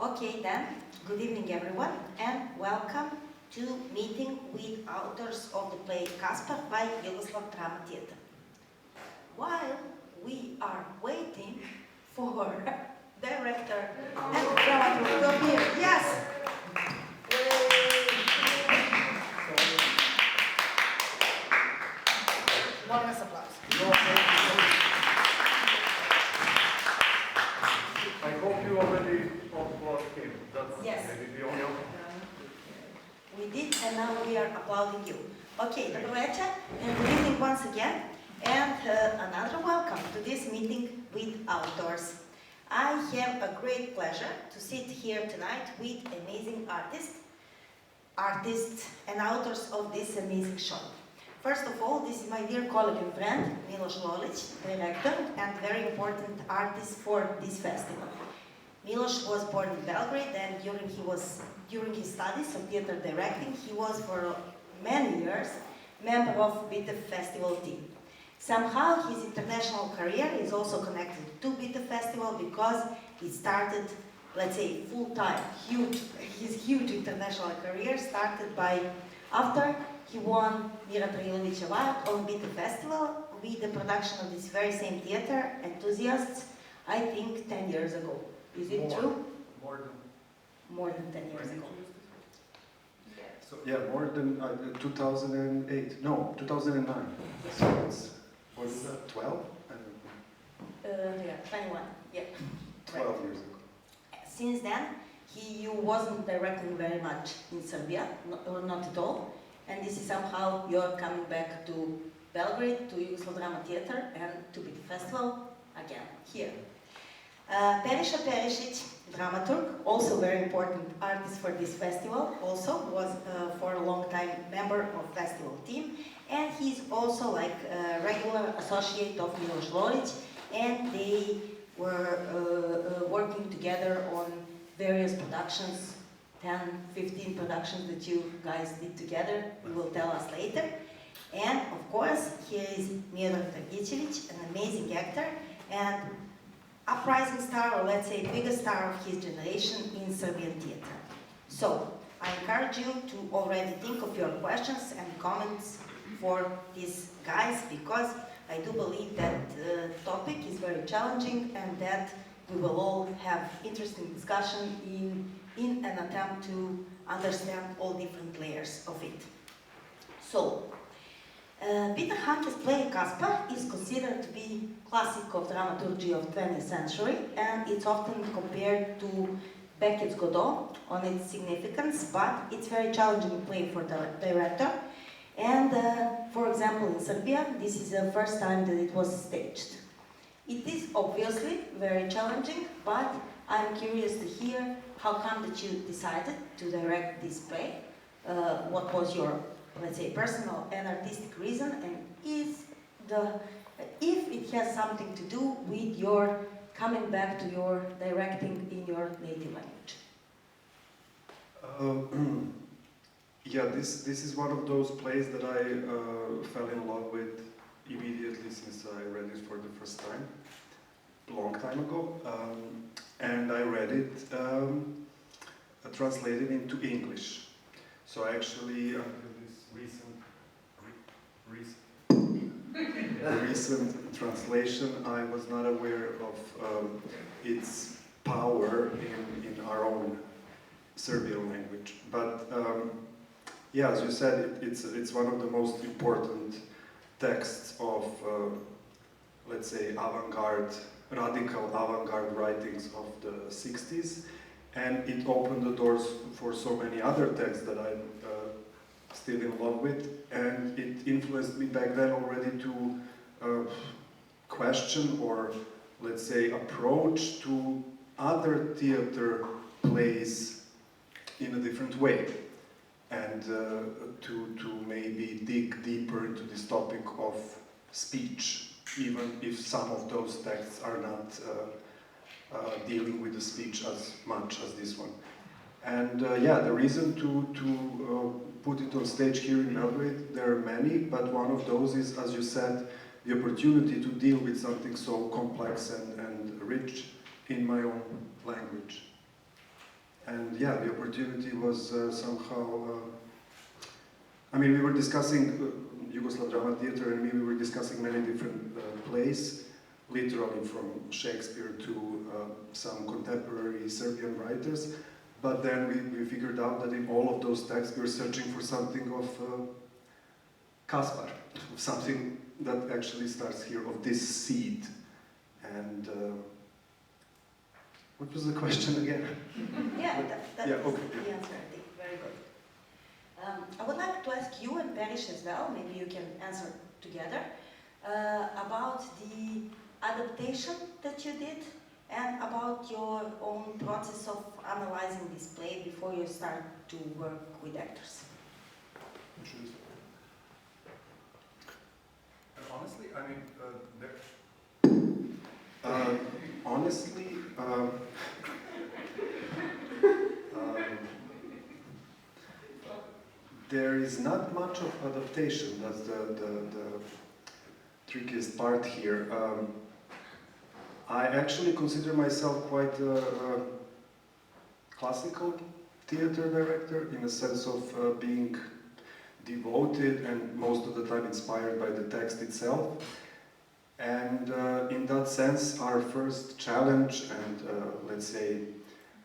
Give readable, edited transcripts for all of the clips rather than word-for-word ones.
Okay then, good evening everyone, and welcome to meeting with authors of the play Kaspar by Yugoslav Drama Theatre. While we are waiting for director and dramaturg to appear, yes! Enormous applause. I hope you already applauded him. That's Yes. maybe the only option. We did, and now we are applauding you. Okay, добро вечер, and good evening once again, and another welcome to this meeting with outdoors. I have a great pleasure to sit here tonight with amazing artists and authors of this amazing show. First of all, this is my dear colleague and friend, Miloš Lolić, director and very important artist for this festival. Miloš was born in Belgrade, and during his studies of theater directing, he was for many years member of Bitef festival team. Somehow his international career is also connected to Bitef festival because it started, let's say, full-time, his huge international career started after he won Mira Trilović Award on Bitef festival with the production of this very same theater, Enthusiasts, I think 10 years ago. Is it true? More than 10 years ago. So yeah, more than 2008. No, 2009. So it's what is that? 12? Yeah, 21. Yeah. 12 years ago. Since then, you wasn't directing very much in Serbia, not at all. And this is somehow you're coming back to Belgrade, to Yugoslav Drama Theatre, and to the festival again here. Periša Perišić, dramaturg, also very important artist for this festival, also was for a long time member of festival team, and he's also like a regular associate of Miloš Lolić, and they were working together on various productions, 10, 15 productions that you guys did together, you will tell us later. And of course, here is Miodrag Dragicević, an amazing actor, and uprising star, or let's say biggest star of his generation in Serbian theater. So, I encourage you to already think of your questions and comments for these guys, because I do believe that the topic is very challenging and that we will all have interesting discussion in an attempt to understand all different layers of it. So, Peter Hanke's play Kaspar is considered to be classic of dramaturgy of 20th century, and it's often compared to Beckett's Godot on its significance, but it's very challenging play for the director. And for example, in Serbia, this is the first time that it was staged. It is obviously very challenging, but I'm curious to hear how come that you decided to direct this play. What was your, let's say, personal and artistic reason, and if it has something to do with your coming back to your directing in your native language? Yeah, this is one of those plays that I fell in love with immediately since I read it for the first time, a long time ago, and I read it translated into English. So actually, this recent translation, I was not aware of its power in our own Serbian language. But yeah, as you said, it's one of the most important texts of, let's say, radical avant-garde writings of the 60s, and it opened the doors for so many other texts that I'm still in love with, and it influenced me back then already to question, or let's say approach to other theater plays in a different way, and to maybe dig deeper into this topic of speech, even if some of those texts are not dealing with the speech as much as this one. And yeah, the reason to put it on stage here in Belgrade, there are many, but one of those is, as you said, the opportunity to deal with something so complex and rich in my own language. And yeah, the opportunity was somehow, I mean, we were discussing Yugoslav Drama Theatre and me, we were discussing many different plays, literally from Shakespeare to some contemporary Serbian writers. But then we figured out that in all of those texts we were searching for something of Kaspar, something that actually starts here, of this seed. And what was the question again? Yeah, that yeah, is okay. the answer, I think. Very good. I would like to ask you and Perish as well, maybe you can answer together, about the adaptation that you did and about your own process of analyzing this play before you start to work with actors. Honestly, I mean, honestly, there is not much of adaptation. That's the trickiest part here. I actually consider myself quite a classical theater director, in a sense of being devoted and most of the time inspired by the text itself. And in that sense, our first challenge and let's say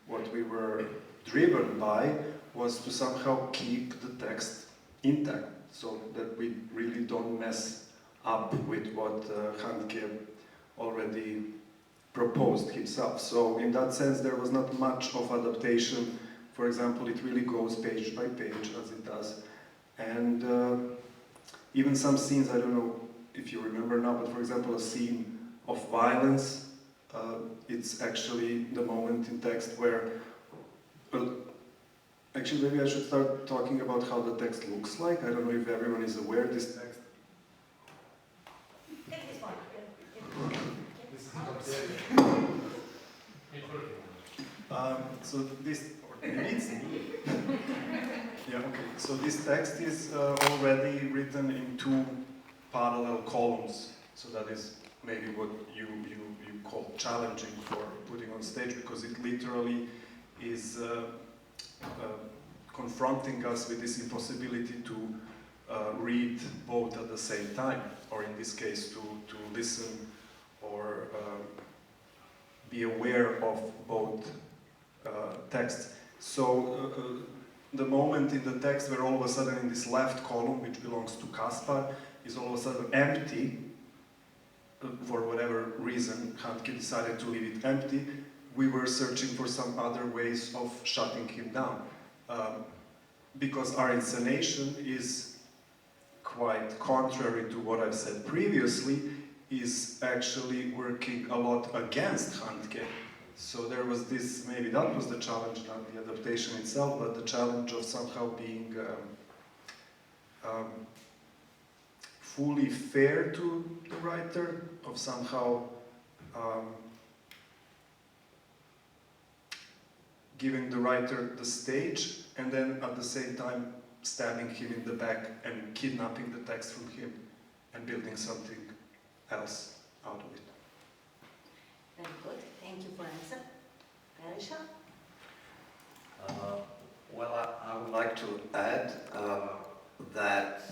what we were driven by was to somehow keep the text intact, so that we really don't mess up with what Handke already proposed himself. So in that sense, there was not much of adaptation. For example, it really goes page by page, as it does. And even some scenes, I don't know if you remember now, but for example, a scene of violence, it's actually the moment in text where, actually maybe I should start talking about how the text looks like. I don't know if everyone is aware of this text. Take this one. So this, or maybe it's me. Yeah, okay. So this text is already written in 2 parallel columns. So that is maybe what you call challenging for putting on stage, because it literally is confronting us with this impossibility to read both at the same time, or in this case to listen or be aware of both texts. So the moment in the text where all of a sudden in this left column, which belongs to Kaspar, is all of a sudden empty, for whatever reason Handke decided to leave it empty, we were searching for some other ways of shutting him down. Because our inscenation is quite contrary to what I've said previously, is actually working a lot against Handke. So there was this, maybe that was the challenge, not the adaptation itself, but the challenge of somehow being fully fair to the writer, of somehow giving the writer the stage, and then at the same time stabbing him in the back and kidnapping the text from him and building something else out of it. Very good. Thank you for answer. Berisha? Well, I would like to add that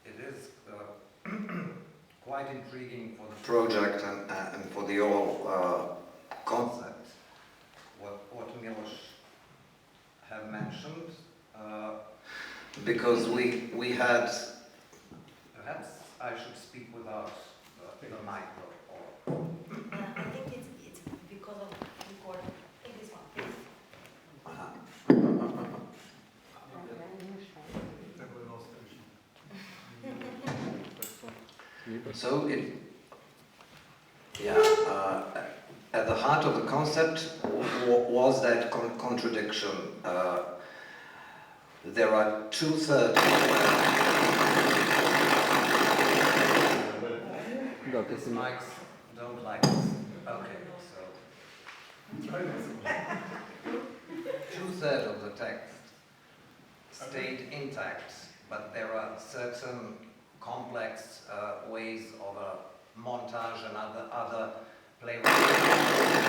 it is quite intriguing for the project and for the whole concept, what Miloš have mentioned, because we had, perhaps I should speak without the micro. I think it's because of recording. Take this one, please. So at the heart of the concept was that contradiction. There are 2/3. These mics don't like this. Okay, so 2/3 of the text stayed intact, but there are certain complex ways of a montage and other playwriting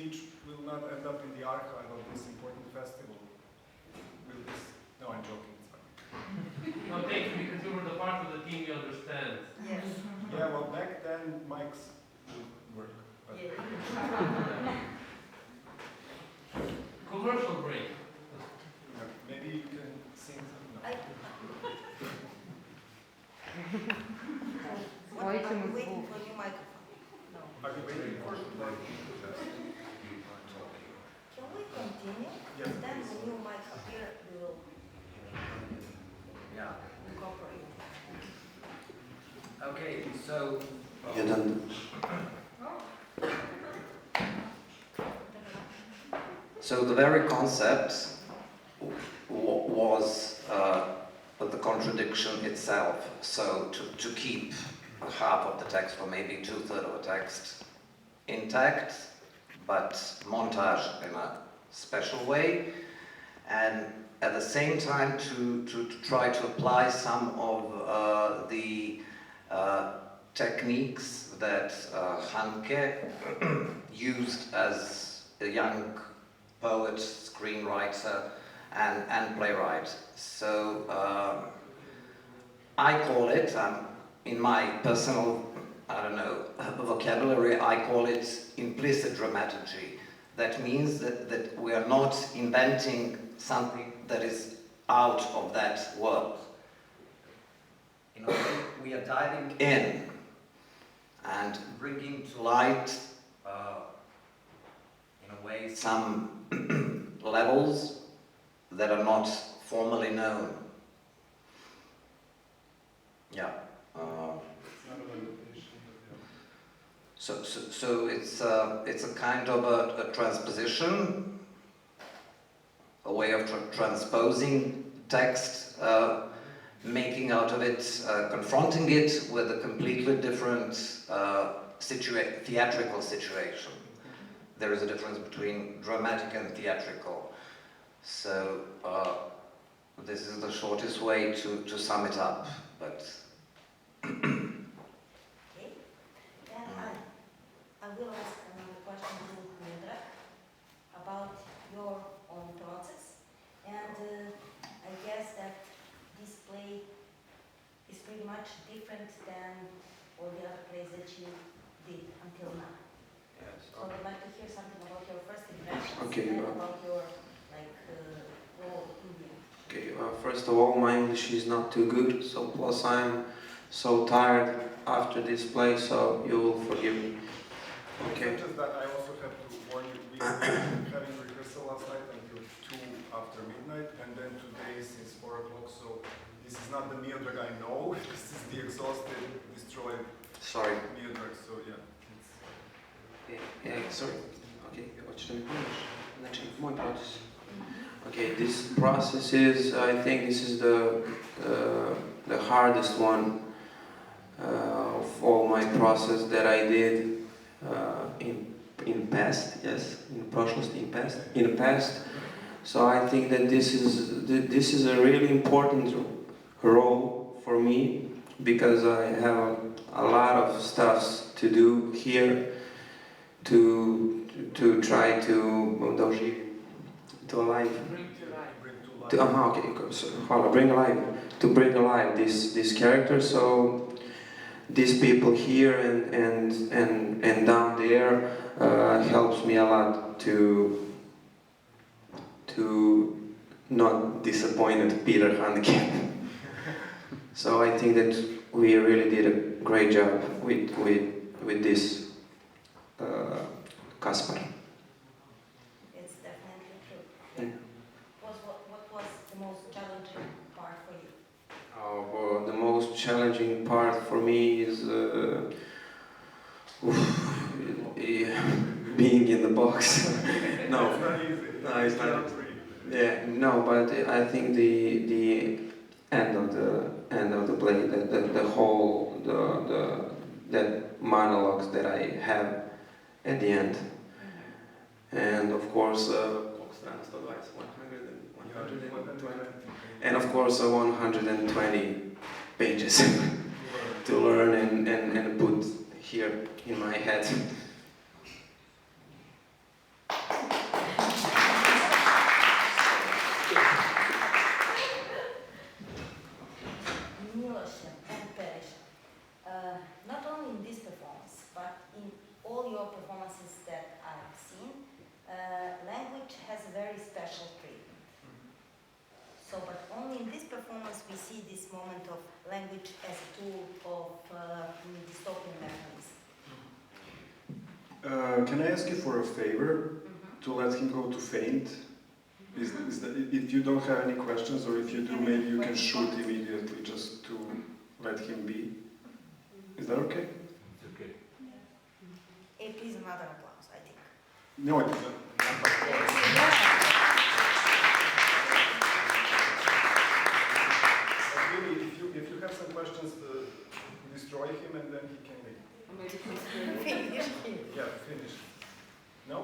speech will not end up in the archive of this important festival. Will this? No, I'm joking. It's fine. No, thank you, because you were the part of the team you understand. Yes. Yeah, well, back then mics would work. But Yeah. Commercial break. maybe you can sing something. No. What, are you waiting for your microphone? No. Are you waiting for it? Can we continue? Yes, Then please. the new mic up here, we will Yeah. incorporate. Okay, so So the very concept was the contradiction itself. So to keep half of the text or maybe 2/3 of the text intact, but montage in a special way, and at the same time to try to apply some of the techniques that Hanke used as a young poet, screenwriter, and playwright. So I call it, in my personal, vocabulary, I call it implicit dramaturgy. That means that we are not inventing something that is out of that world. In a way, we are diving in and bringing to light, in a way, some levels that are not formally known. Yeah. So it's a kind of a transposition, a way of transposing text, making out of it, confronting it with a completely different theatrical situation. There is a difference between dramatic and theatrical. So this is the shortest way to sum it up, but Okay. Then I will ask another question to Milena about your own process. And I guess that this play is pretty much different than all the other plays that you did until now. So I'd like to hear something about your first impressions and about your role in the end. Okay, first of all, my English is not too good, so plus I'm so tired after this play, so you will forgive me. Okay. It's just that I also have to warn you, we were having rehearsal last night until 2 after midnight, and then today since 4 o'clock, so this is not the Miodrag I know, this is the exhausted, destroyed Sorry. Miodrag, so yeah. Sorry. Okay, hoćete mi pomoći? Znači, moj proces. Okay, this process is, I think this is the hardest one of all my process that I did in past, yes, in the past. So I think that this is a really important role for me because I have a lot of stuff to do here to try to bring alive this character. So these people here and down there helps me a lot to not disappoint Peter Handke. So I think that we really did a great job with this Kaspar. It's definitely true. Yeah. What was the most challenging part for you? The most challenging part for me is being in the box. No, It's not easy. no, it's not. Free. Yeah, no, but I think the end of the play, the whole that monologues that I have at the end, and of course, and of course 120 pages to learn and put here in my head. see this moment of language as a tool of dystopian mechanism. Can I ask you for a favor? To let him go to faint? Is that, if you don't have any questions, or if you do, maybe you can shoot immediately just to let him be. Is that okay? It's okay. Please another applause, I think. No, Maybe if you have some questions, destroy him and then he can leave. Finish. Yeah, finish. No?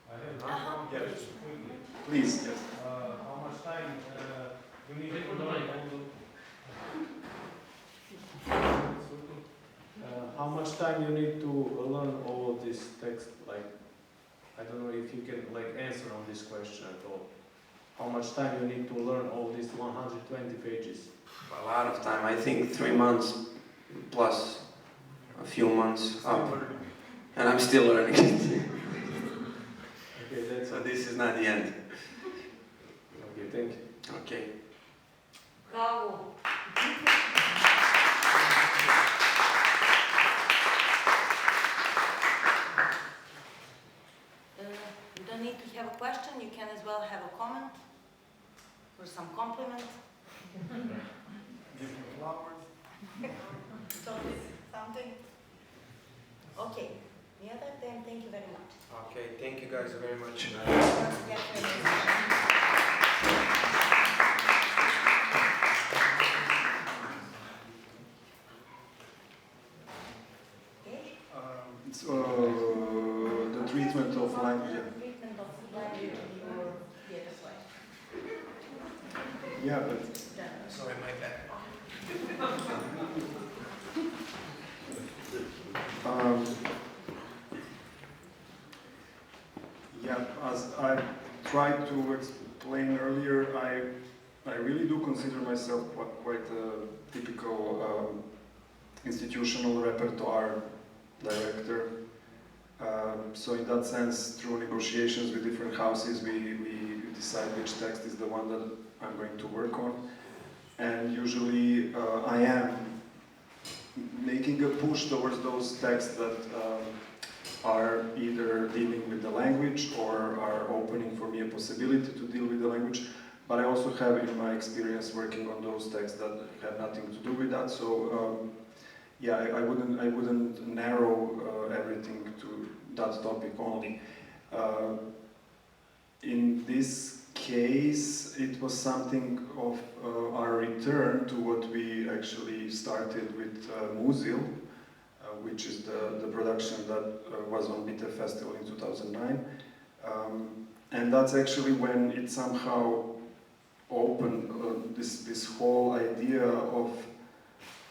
I have one Yes. question quickly. please, yes. How much time you need Wait for to the learn mic. all how much time you need to learn all of this text? Like, I don't know if you can like answer on this question at all. How much time you need to learn all these 120 pages? A lot of time, I think 3 months plus a few months Still up. learning. And I'm still learning. Okay, that's So it. this is not the end. Okay, thank you. Okay. Bravo. You don't need to have a question, you can as well have a comment or some compliment. Give him flowers. Something. Okay. The other then, thank you very much. Okay, thank you guys very much. Okay. It's the treatment of language. Treatment of language in your theater play. Yeah, but Sorry, my bad. yeah, as I tried to explain earlier, I really do consider myself quite a typical institutional repertoire director. So in that sense, through negotiations with different houses, we decide which text is the one that I'm going to work on. And usually I am making a push towards those texts that are either dealing with the language or are opening for me a possibility to deal with the language. But I also have in my experience working on those texts that have nothing to do with that. So yeah, I wouldn't narrow everything to that topic only. In this case, it was something of our return to what we actually started with Musil, which is the production that was on Bitef Festival in 2009. And that's actually when it somehow opened this whole idea of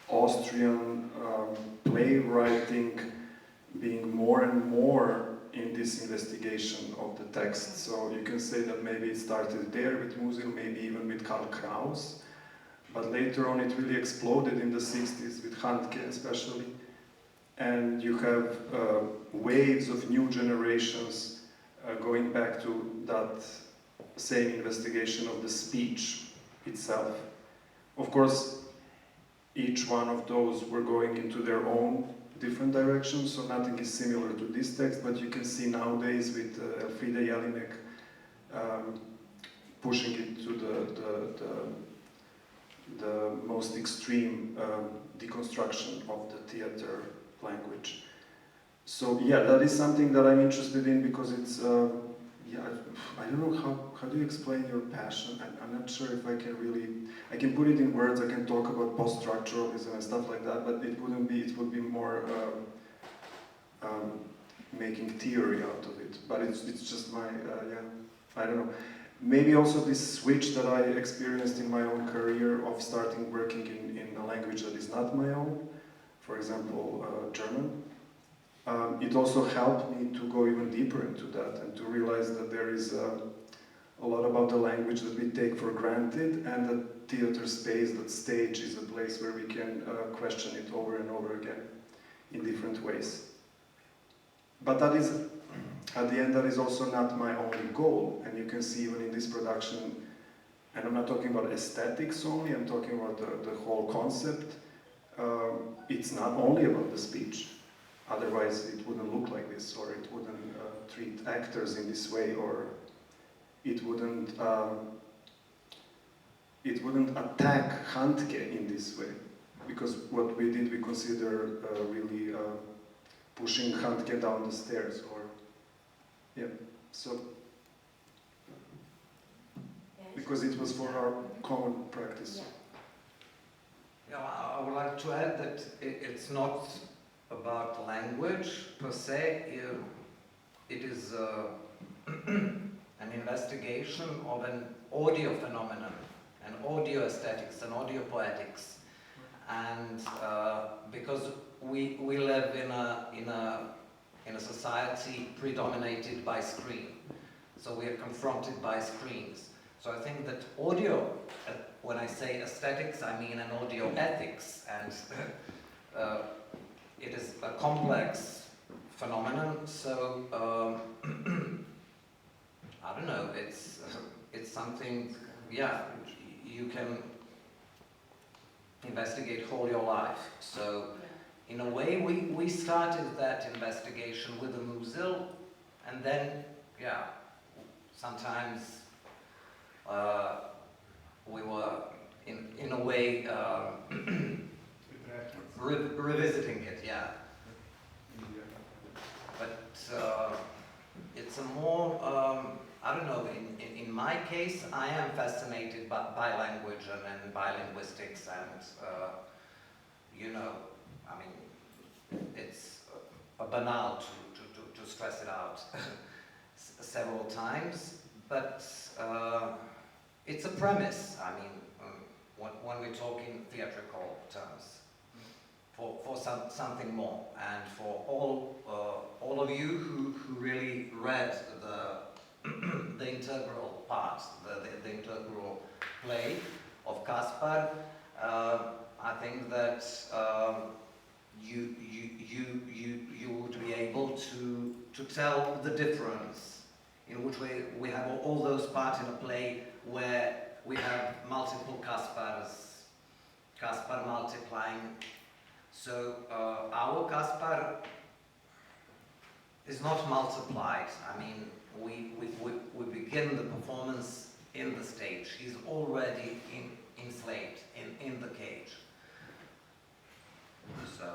Austrian playwriting being more and more in this investigation of the text. So you can say that maybe it started there with Musil, maybe even with Karl Kraus, but later on it really exploded in the 60s with Handke especially. And you have waves of new generations going back to that same investigation of the speech itself. Of course, each one of those were going into their own different directions, so nothing is similar to this text, but you can see nowadays with Elfriede Jelinek pushing it to the most extreme deconstruction of the theater language. So yeah, that is something that I'm interested in because it's, yeah, I don't know how do you explain your passion? I'm not sure if I can really, I can put it in words, I can talk about post-structuralism and stuff like that, but it would be more making theory out of it. But it's just my, yeah, I don't know. Maybe also this switch that I experienced in my own career of starting working in a language that is not my own, for example, German. It also helped me to go even deeper into that and to realize that there is a lot about the language that we take for granted, and that theater space, that stage, is a place where we can question it over and over again in different ways. But that is, at the end, that is also not my only goal, and you can see even in this production, and I'm not talking about aesthetics only, I'm talking about the whole concept. It's not only about the speech, otherwise it wouldn't look like this, or it wouldn't treat actors in this way, or it wouldn't attack Handke in this way, because what we did, we consider really pushing Handke down the stairs, or yeah, so because it was for our common practice. Yeah, I would like to add that it's not about language per se. It is an investigation of an audio phenomenon, an audio aesthetics, an audio poetics, and because we live in a society predominated by screen, so we are confronted by screens. So I think that audio, when I say aesthetics, I mean an audio ethics, and it is a complex phenomenon. So I don't know. It's something. Yeah, you can investigate all your life. So in a way, we started that investigation with the Musil, and then sometimes. We were, in a way, revisiting it, yeah. But it's a more, I don't know, in my case, I am fascinated by language and by linguistics, and, you know, I mean, it's banal to stress it out several times, but it's a premise, I mean, when we talk in theatrical terms, for something more, and for all of you who really read the integral part, the integral play of Kaspar, I think that you would be able to tell the difference in which we have all those parts in a play where we have multiple Kaspars, Kaspar multiplying. So our Kaspar is not multiplied. I mean, we begin the performance in the stage. He's already enslaved in the cage. So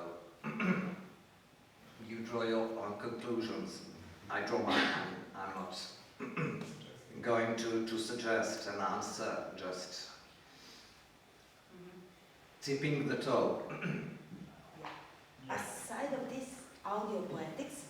you draw your own conclusions. I draw mine. I'm not going to suggest an answer, just tipping the toe. Aside of this audio poetics,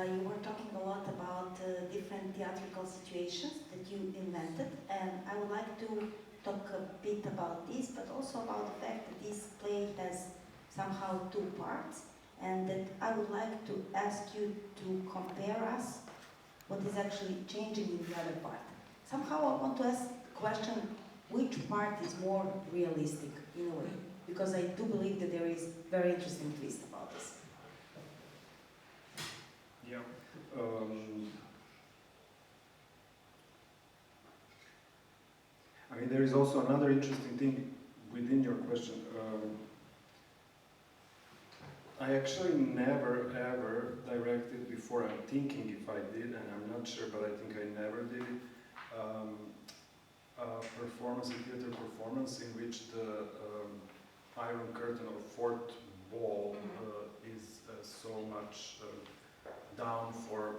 you were talking a lot about different theatrical situations that you invented, and I would like to talk a bit about this, but also about the fact that this play has somehow two parts, and that I would like to ask you to compare us what is actually changing in the other part. Somehow I want to ask the question, which part is more realistic in a way? Because I do believe that there is very interesting twist about this. Yeah. I mean, there is also another interesting thing within your question. I actually never ever directed before. I'm thinking if I did, and I'm not sure, but I think I never did it. A theater performance in which the Iron Curtain or fourth wall is so much down for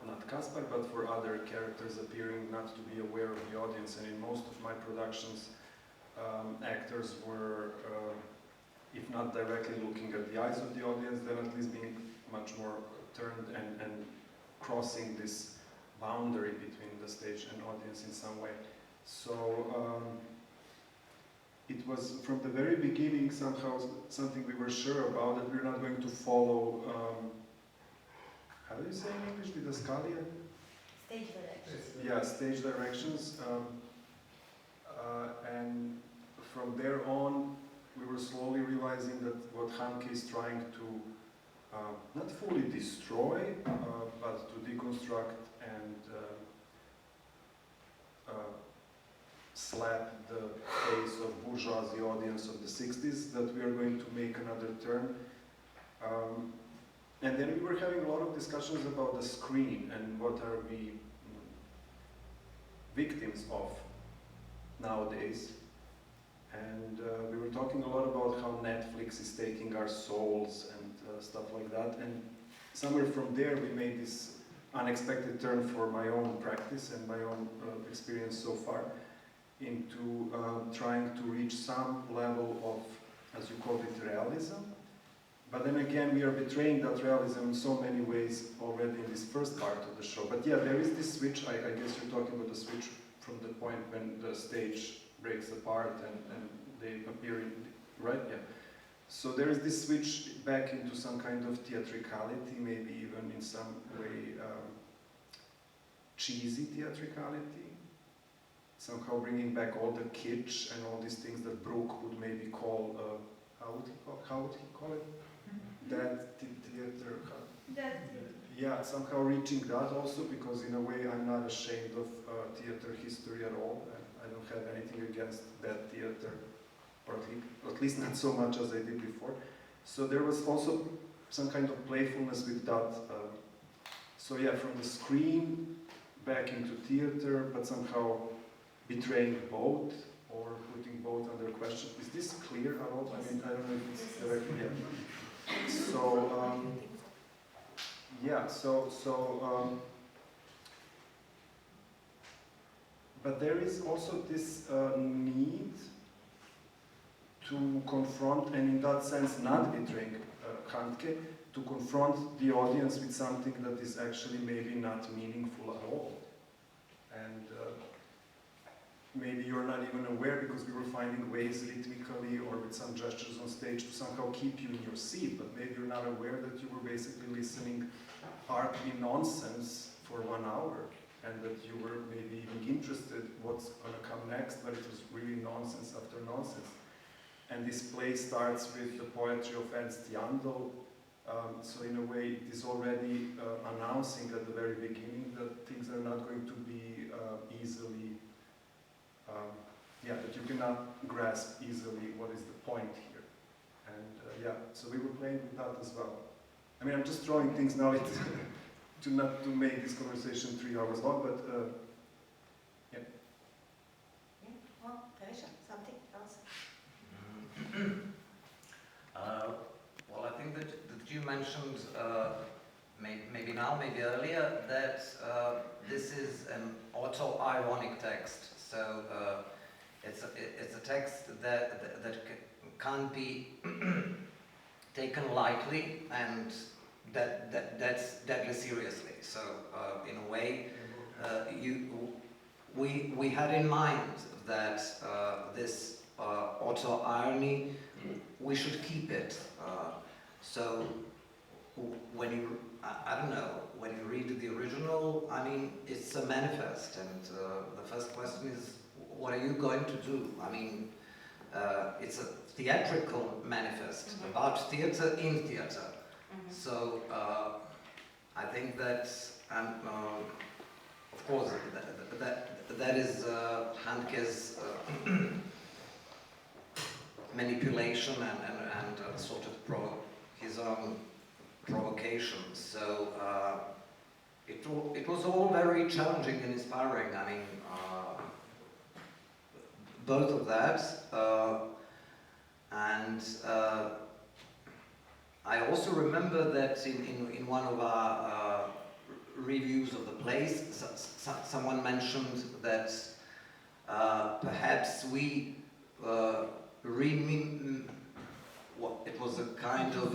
not Kaspar, but for other characters appearing not to be aware of the audience. And in most of my productions, actors were, if not directly looking at the eyes of the audience, then at least being much more turned and crossing this boundary between the stage and audience in some way. So it was from the very beginning somehow something we were sure about, that we're not going to follow, how do you say in English, didascalia? Stage directions. Yeah, stage directions. And from there on, we were slowly realizing that what Handke is trying to not fully destroy, but to deconstruct and slap the face of bourgeoisie audience of the 60s, that we are going to make another turn. And then we were having a lot of discussions about the screen and what are we victims of nowadays. And we were talking a lot about how Netflix is taking our souls and stuff like that. And somewhere from there we made this unexpected turn for my own practice and my own experience so far into trying to reach some level of, as you called it, realism. But then again, we are betraying that realism in so many ways already in this first part of the show. But yeah, there is this switch. I guess you're talking about the switch from the point when the stage breaks apart and they appear in, right? Yeah. So there is this switch back into some kind of theatricality, maybe even in some way cheesy theatricality. Somehow bringing back all the kitsch and all these things that Brooke would maybe call, how would he call it? That theater. Yeah, somehow reaching that also, because in a way I'm not ashamed of theater history at all. I don't have anything against that theater, or at least not so much as I did before. So there was also some kind of playfulness with that. So yeah, from the screen back into theater, but somehow betraying both or putting both under question. Is this clear at all? I mean, I don't know if it's directly yet. So, yeah, but there is also this need to confront, and in that sense not betraying Handke, to confront the audience with something that is actually maybe not meaningful at all. And maybe you're not even aware, because we were finding ways rhythmically or with some gestures on stage to somehow keep you in your seat, but maybe you're not aware that you were basically listening partly nonsense for 1 hour, and that you were maybe even interested what's going to come next, but it was really nonsense after nonsense. And this play starts with the poetry of Ernst Jandl, so in a way it is already announcing at the very beginning that things are not going to be easily that you cannot grasp easily what is the point here. And yeah, so we were playing with that as well. I mean, I'm just throwing things now to not to make this conversation 3 hours long, but yeah. Yeah. Well, Teresha, something else? Well, I think that you mentioned, maybe now, maybe earlier, that this is an auto-ironic text. So it's a text that can't be taken lightly, and that's deadly seriously. So in a way, we had in mind that this auto-irony, we should keep it. So when you, I don't know, when you read the original, I mean, it's a manifest, and the first question is, what are you going to do? I mean, it's a theatrical manifest about theater in theater. So I think that, of course, that is Handke's manipulation and sort of his own provocation. So it was all very challenging and inspiring. I mean, both of that, and I also remember that in one of our reviews of the plays, someone mentioned that perhaps we it was a kind of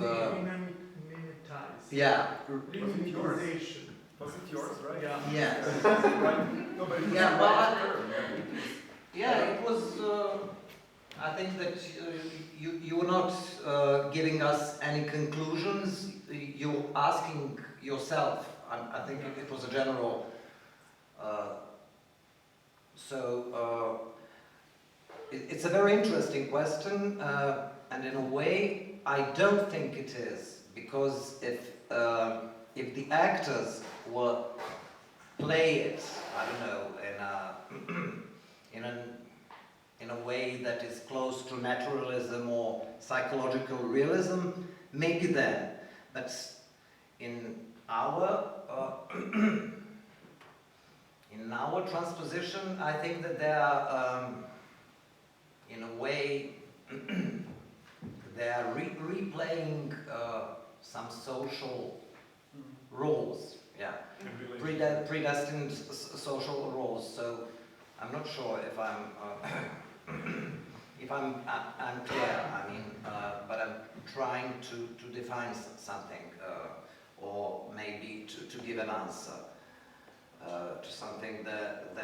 yeah. Was it yours, right? Yeah. Yeah. Right. No, but Yeah, well, yeah, it was. I think that you were not giving us any conclusions. You're asking yourself. I think it was a general. It's a very interesting question, and in a way, I don't think it is, because if the actors were play it, I don't know, in a in a way that is close to naturalism or psychological realism, maybe then. But in our in our transposition, I think that there are, in a way, they are replaying some social roles, yeah, predestined social roles. So I'm not sure if I'm I'm clear. I mean, but I'm trying to define something, or maybe to give an answer to something that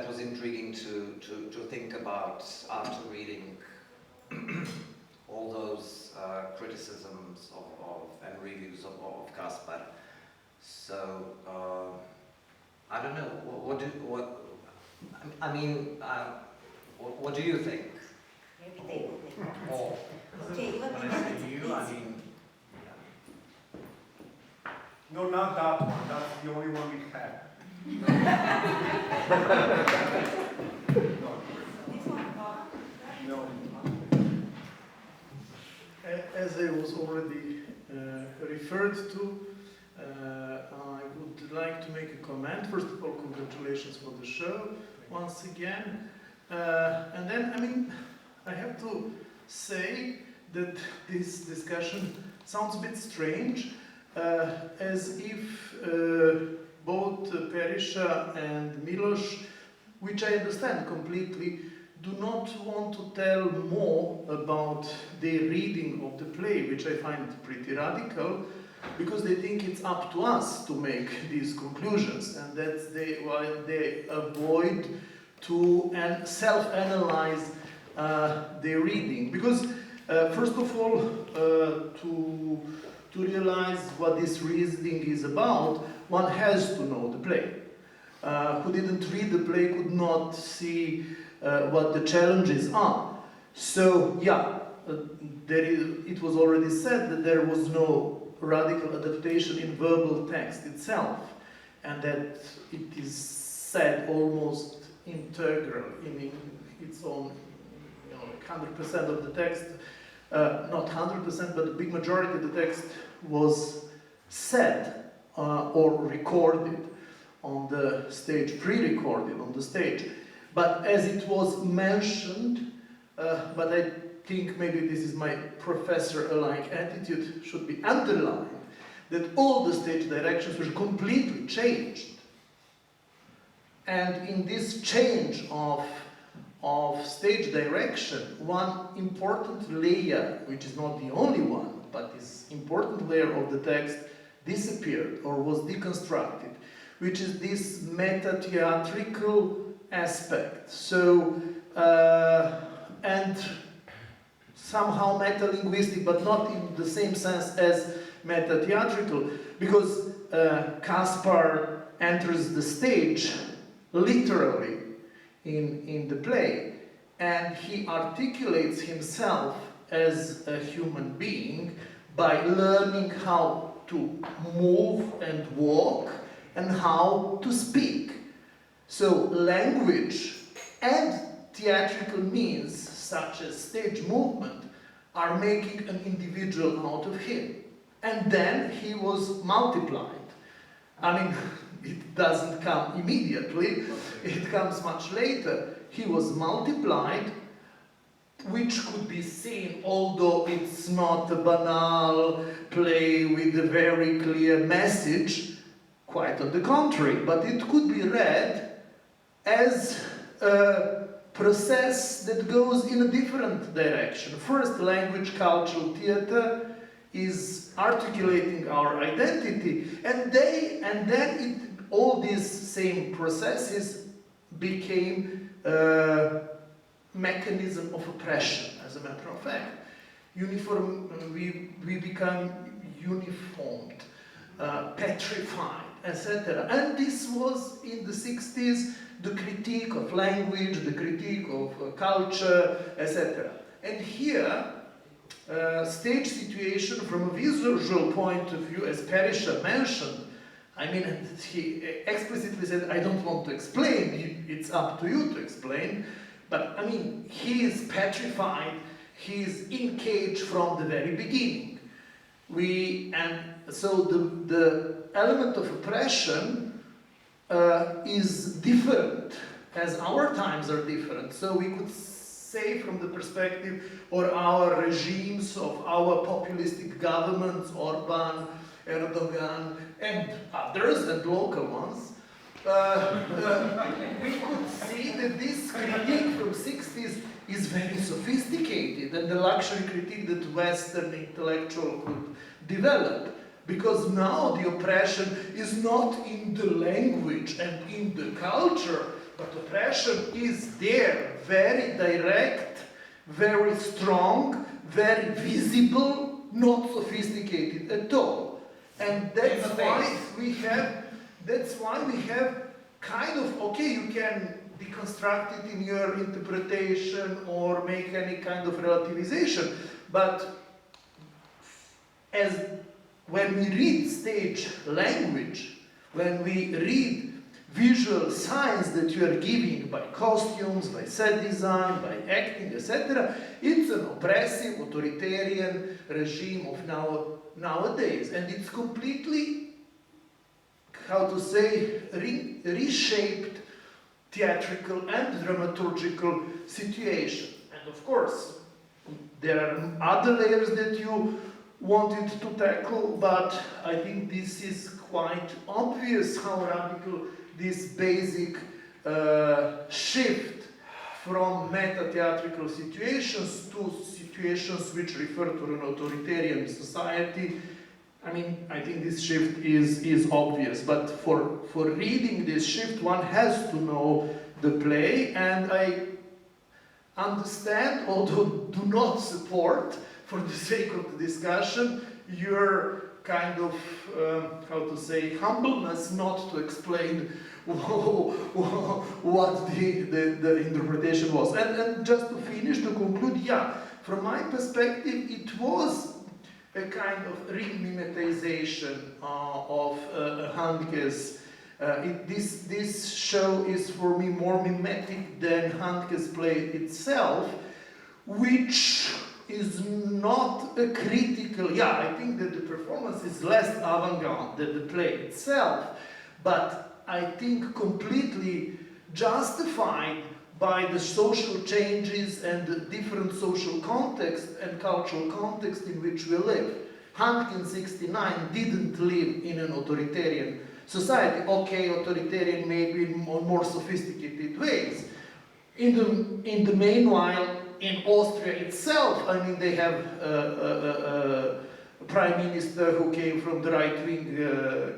was intriguing to think about after reading all those criticisms and reviews of Kaspar. So I don't know. What do you think? Maybe they will make comments. Or Okay, even When I say you, I mean, No, not that one. That's the only one we have. No. As I was already referred to, I would like to make a comment. First of all, congratulations for the show once again. And then, I mean, I have to say that this discussion sounds a bit strange, as if both Perisha and Miloš, which I understand completely, do not want to tell more about their reading of the play, which I find pretty radical, because they think it's up to us to make these conclusions, and that's why they avoid to self-analyze their reading. Because first of all, to realize what this reasoning is about, one has to know the play. Who didn't read the play could not see what the challenges are. So yeah, it was already said that there was no radical adaptation in verbal text itself, and that it is said almost integral in its own, 100% of the text, not 100%, but the big majority of the text was said or recorded on the stage, pre-recorded on the stage. But as it was mentioned, but I think maybe this is my professor-alike attitude, should be underlined, that all the stage directions were completely changed. And in this change of stage direction, one important layer, which is not the only one, but this important layer of the text disappeared or was deconstructed, which is this meta-theatrical aspect. So, and somehow meta-linguistic, but not in the same sense as meta-theatrical, because Kaspar enters the stage literally in the play, and he articulates himself as a human being by learning how to move and walk and how to speak. So language and theatrical means, such as stage movement, are making an individual out of him. And then he was multiplied. I mean, it doesn't come immediately, it comes much later. He was multiplied, which could be seen, although it's not a banal play with a very clear message, quite on the contrary, but it could be read as a process that goes in a different direction. First, language, cultural theater is articulating our identity, and then all these same processes became a mechanism of oppression, as a matter of fact. We become uniformed, petrified, etc. And this was, in the 60s, the critique of language, the critique of culture, etc. And here, stage situation from a visual point of view, as Perisha mentioned, I mean, he explicitly said, I don't want to explain, it's up to you to explain. But I mean, he is petrified, he is encaged from the very beginning. And so the element of oppression is different, as our times are different. So we could say from the perspective or our regimes of our populistic governments, Orban, Erdogan, and others, and local ones, we could see that this critique from 60s is very sophisticated, and the luxury critique that Western intellectual could develop. Because now the oppression is not in the language and in the culture, but oppression is there, very direct, very strong, very visible, not sophisticated at all. And that's why we have kind of, okay, you can deconstruct it in your interpretation or make any kind of relativization, but when we read stage language, when we read visual signs that you are giving by costumes, by set design, by acting, etc., it's an oppressive, authoritarian regime of nowadays, and it's completely, how to say, reshaped theatrical and dramaturgical situation. And of course, there are other layers that you wanted to tackle, but I think this is quite obvious how radical this basic shift from meta-theatrical situations to situations which refer to an authoritarian society. I mean, I think this shift is obvious, but for reading this shift, one has to know the play, and I understand, although do not support, for the sake of the discussion, your kind of, how to say, humbleness not to explain what the interpretation was. And just to finish, to conclude, yeah, from my perspective, it was a kind of re-mimetization of Handke's. This show is for me more mimetic than Handke's play itself, which is not a critical, yeah, I think that the performance is less avant-garde than the play itself, but I think completely justified by the social changes and the different social context and cultural context in which we live. Handke in '69 didn't live in an authoritarian society. Okay, authoritarian maybe in more sophisticated ways. In the meanwhile, in Austria itself, I mean, they have a prime minister who came from the right-wing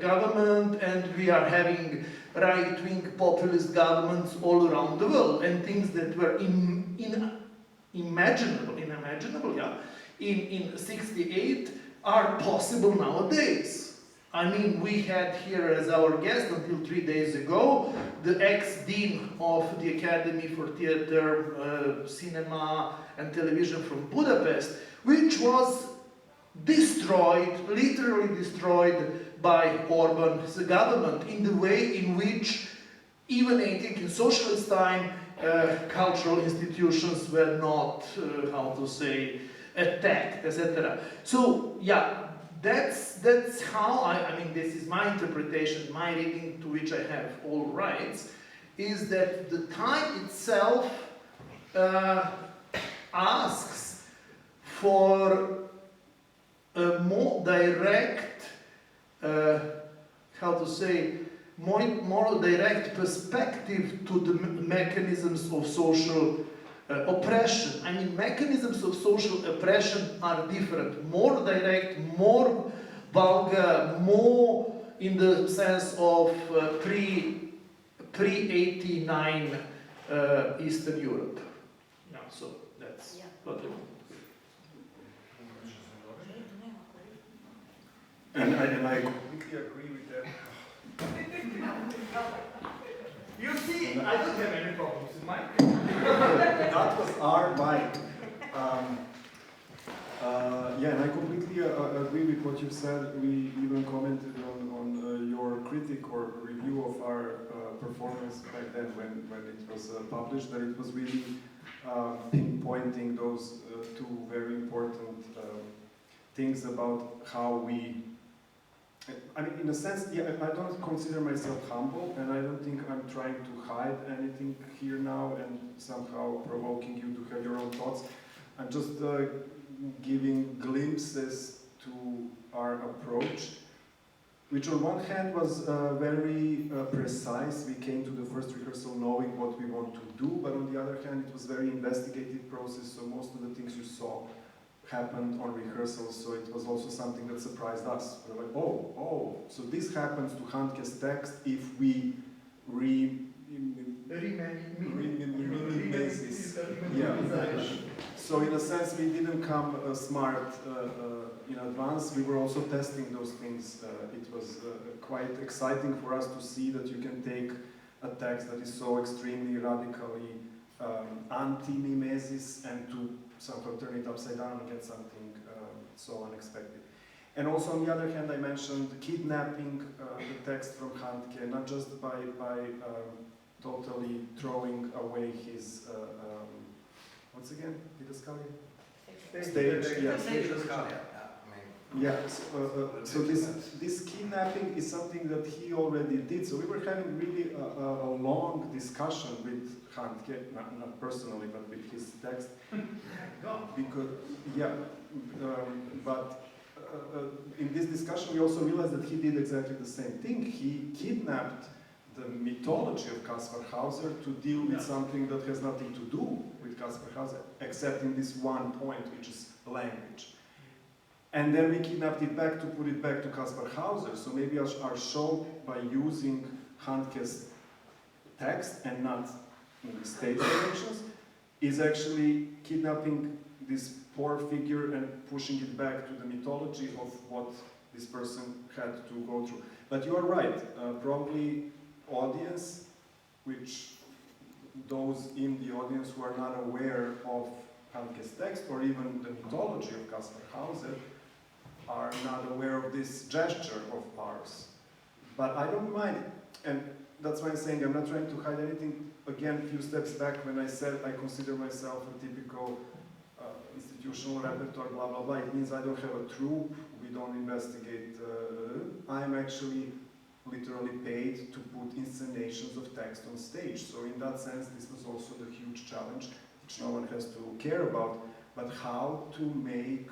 government, and we are having right-wing populist governments all around the world, and things that were unimaginable, yeah, in '68 are possible nowadays. I mean, we had here as our guest until 3 days ago the ex-dean of the Academy for Theatre, Cinema and Television from Budapest, which was destroyed, literally destroyed by Orban's government in the way in which, even I think in socialist time, cultural institutions were not, how to say, attacked, etc. So, yeah. That's how I mean, this is my interpretation, my reading, to which I have all rights, is that the time itself asks for a more direct, how to say, more direct perspective to the mechanisms of social oppression. I mean, mechanisms of social oppression are different, more direct, more vulgar, more in the sense of pre-89 Eastern Europe. Yeah, so that's what I want. And I completely agree with that. You see, I don't have any problems with Mike. That was our mic. yeah, and I completely agree with what you said. We even commented on your critic or review of our performance back then when it was published, that it was really pinpointing those two very important things about how we, I mean, in a sense, yeah, I don't consider myself humble, and I don't think I'm trying to hide anything here now and somehow provoking you to have your own thoughts. I'm just giving glimpses to our approach, which on one hand was very precise. We came to the first rehearsal knowing what we want to do, but on the other hand, it was very investigative process, so most of the things you saw happened on rehearsals, so it was also something that surprised us. We were like, oh, so this happens to Handke's text if we So in a sense, we didn't come smart in advance. We were also testing those things. It was quite exciting for us to see that you can take a text that is so extremely radically anti-mimesis and to somehow turn it upside down and get something so unexpected. And also on the other hand, I mentioned kidnapping the text from Handke, not just by totally throwing away his, what's again, Stage, yeah. Yeah, so this kidnapping is something that he already did. So we were having really a long discussion with Handke, not personally, but with his text. Because, yeah, but in this discussion we also realized that he did exactly the same thing. He kidnapped the mythology of Kaspar Hauser to deal with something that has nothing to do with Kaspar Hauser, except in this one point, which is language. And then we kidnapped it back to put it back to Kaspar Hauser. So maybe our show, by using Handke's text and not stage directions, is actually kidnapping this poor figure and pushing it back to the mythology of what this person had to go through. But you are right, probably audience, which those in the audience who are not aware of Handke's text or even the mythology of Kaspar Hauser are not aware of this gesture of ours. But I don't mind it. And that's why I'm saying I'm not trying to hide anything. Again, a few steps back when I said I consider myself a typical institutional repertoire, blah, blah, blah. It means I don't have a troupe, we don't investigate. I'm actually literally paid to put inscenations of text on stage. So in that sense, this was also the huge challenge, which no one has to care about, but how to make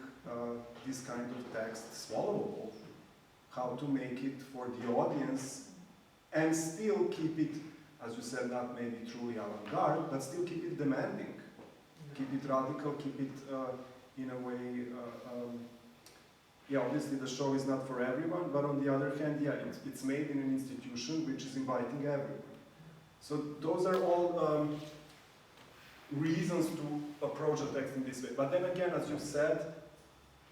this kind of text swallowable, how to make it for the audience and still keep it, as you said, not maybe truly avant-garde, but still keep it demanding, keep it radical, keep it in a way, yeah, obviously the show is not for everyone, but on the other hand, yeah, it's made in an institution which is inviting everyone. So those are all reasons to approach a text in this way. But then again, as you said,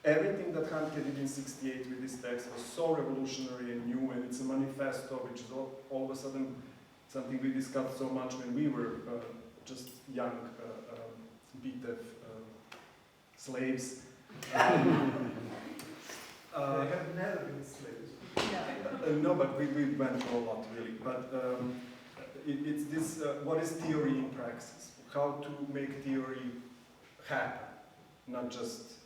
everything that Handke did in '68 with this text was so revolutionary and new, and it's a manifesto, which is all of a sudden something we discussed so much when we were just young Bitef slaves. They have never been slaves. No, but we went through a lot, really. But it's this, what is theory in praxis? How to make theory happen, not just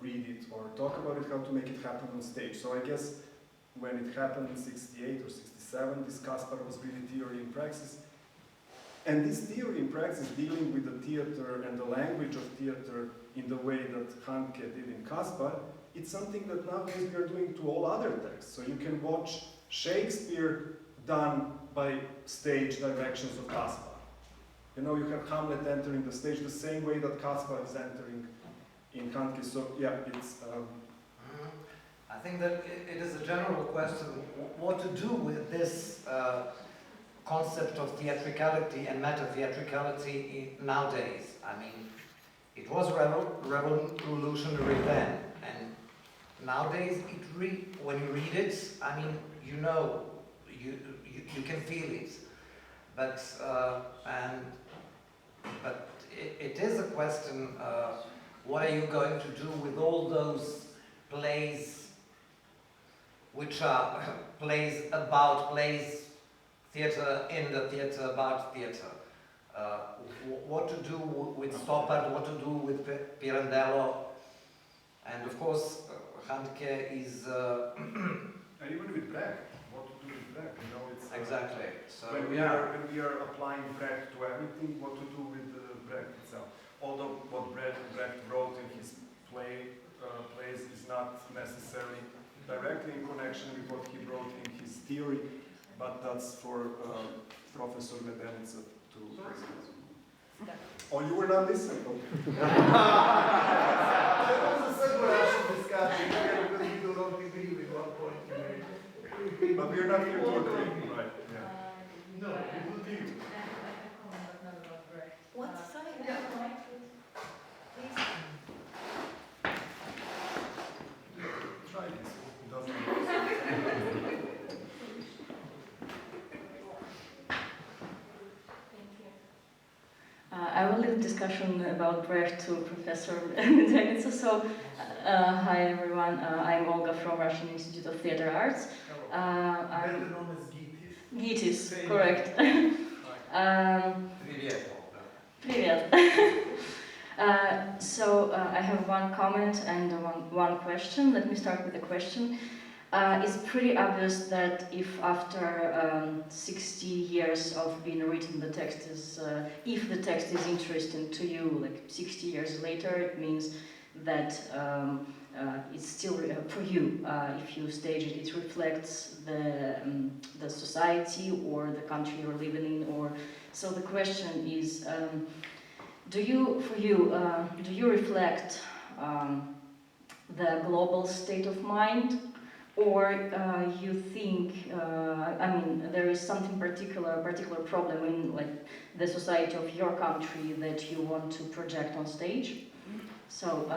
read it or talk about it, how to make it happen on stage. So I guess when it happened in '68 or '67, this Kaspar was really theory in praxis. And this theory in praxis, dealing with the theater and the language of theater in the way that Handke did in Kaspar, it's something that nowadays we are doing to all other texts. So you can watch Shakespeare done by stage directions of Kaspar. You know, you have Hamlet entering the stage the same way that Kaspar is entering in Handke. So yeah, it's... I think that it is a general question what to do with this concept of theatricality and meta-theatricality nowadays. I mean, it was revolutionary then, and nowadays when you read it, I mean, you know, you can feel it, but it is a question. What are you going to do with all those plays which are plays about plays, theatre in the theatre, about theatre. What to do with Stoppard, what to do with Pirandello, and of course Handke is... And even with Brecht, what to do with Brecht, you know, it's... exactly. So when we are applying Brecht to everything, what to do with Brecht itself. Although what Brecht wrote in his plays is not necessarily directly in connection with what he wrote in his theory, but that's for Professor Medenica to discuss. Oh, you were not listening? That was a separation discussion because we do not agree with one point. But we're not here to agree, right? Yeah. No, we will do. What? Sorry. Please. Try this. It doesn't work. I will leave the discussion about Brecht to Professor Medenica. So, hi everyone, I'm Olga from Russian Institute of Theatre Arts. Better known as Bitef. Gitis, correct. Привет. So, I have one comment and one question. Let me start with the question. It's pretty obvious that if after 60 years of being written, the text is, if the text is interesting to you, like 60 years later, it means that it's still for you. If you stage it, it reflects the society or the country you're living in. Or so the question is, do you reflect the global state of mind? Or you think, I mean, there is something particular problem in like the society of your country that you want to project on stage? So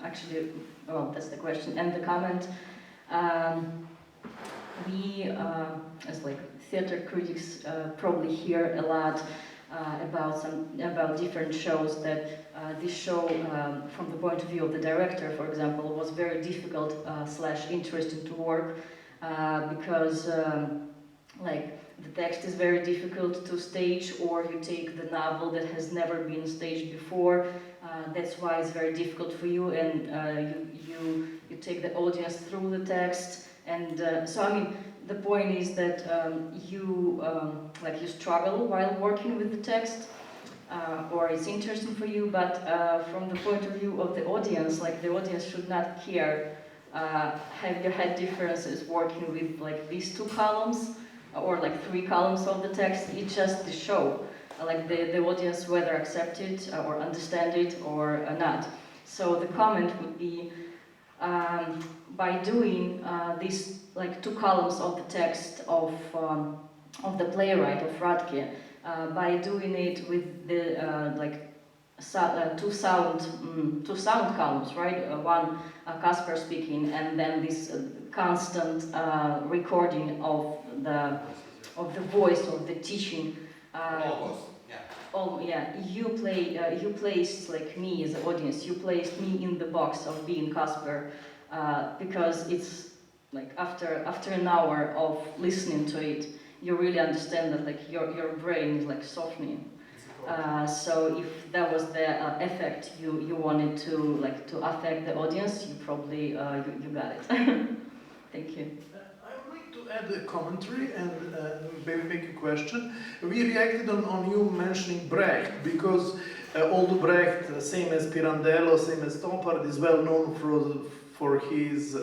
actually, well, that's the question. And the comment, we as like theater critics probably hear a lot about different shows that this show, from the point of view of the director, for example, was very difficult / interesting to work because like the text is very difficult to stage, or you take the novel that has never been staged before. That's why it's very difficult for you, and you take the audience through the text, and so I mean. The point is that you struggle while working with the text, or it's interesting for you, but from the point of view of the audience, like the audience should not care. Have you had differences working with like these 2 columns or like 3 columns of the text? It's just the show, like the audience whether accept it or understand it or not. So the comment would be, by doing these like 2 columns of the text of the playwright of Radke, by doing it with the two sound columns, right? One Kaspar speaking, and then this constant recording of the voice of the teaching. You placed like me as an audience. You placed me in the box of being Kaspar, because it's like after an hour of listening to it, you really understand that like your brain is like softening. So if that was the effect you wanted to affect the audience, you probably you got it. Thank you. I would like to add a commentary and maybe make a question. We reacted on you mentioning Brecht because although Brecht, same as Pirandello, same as Stoppard, is well known for his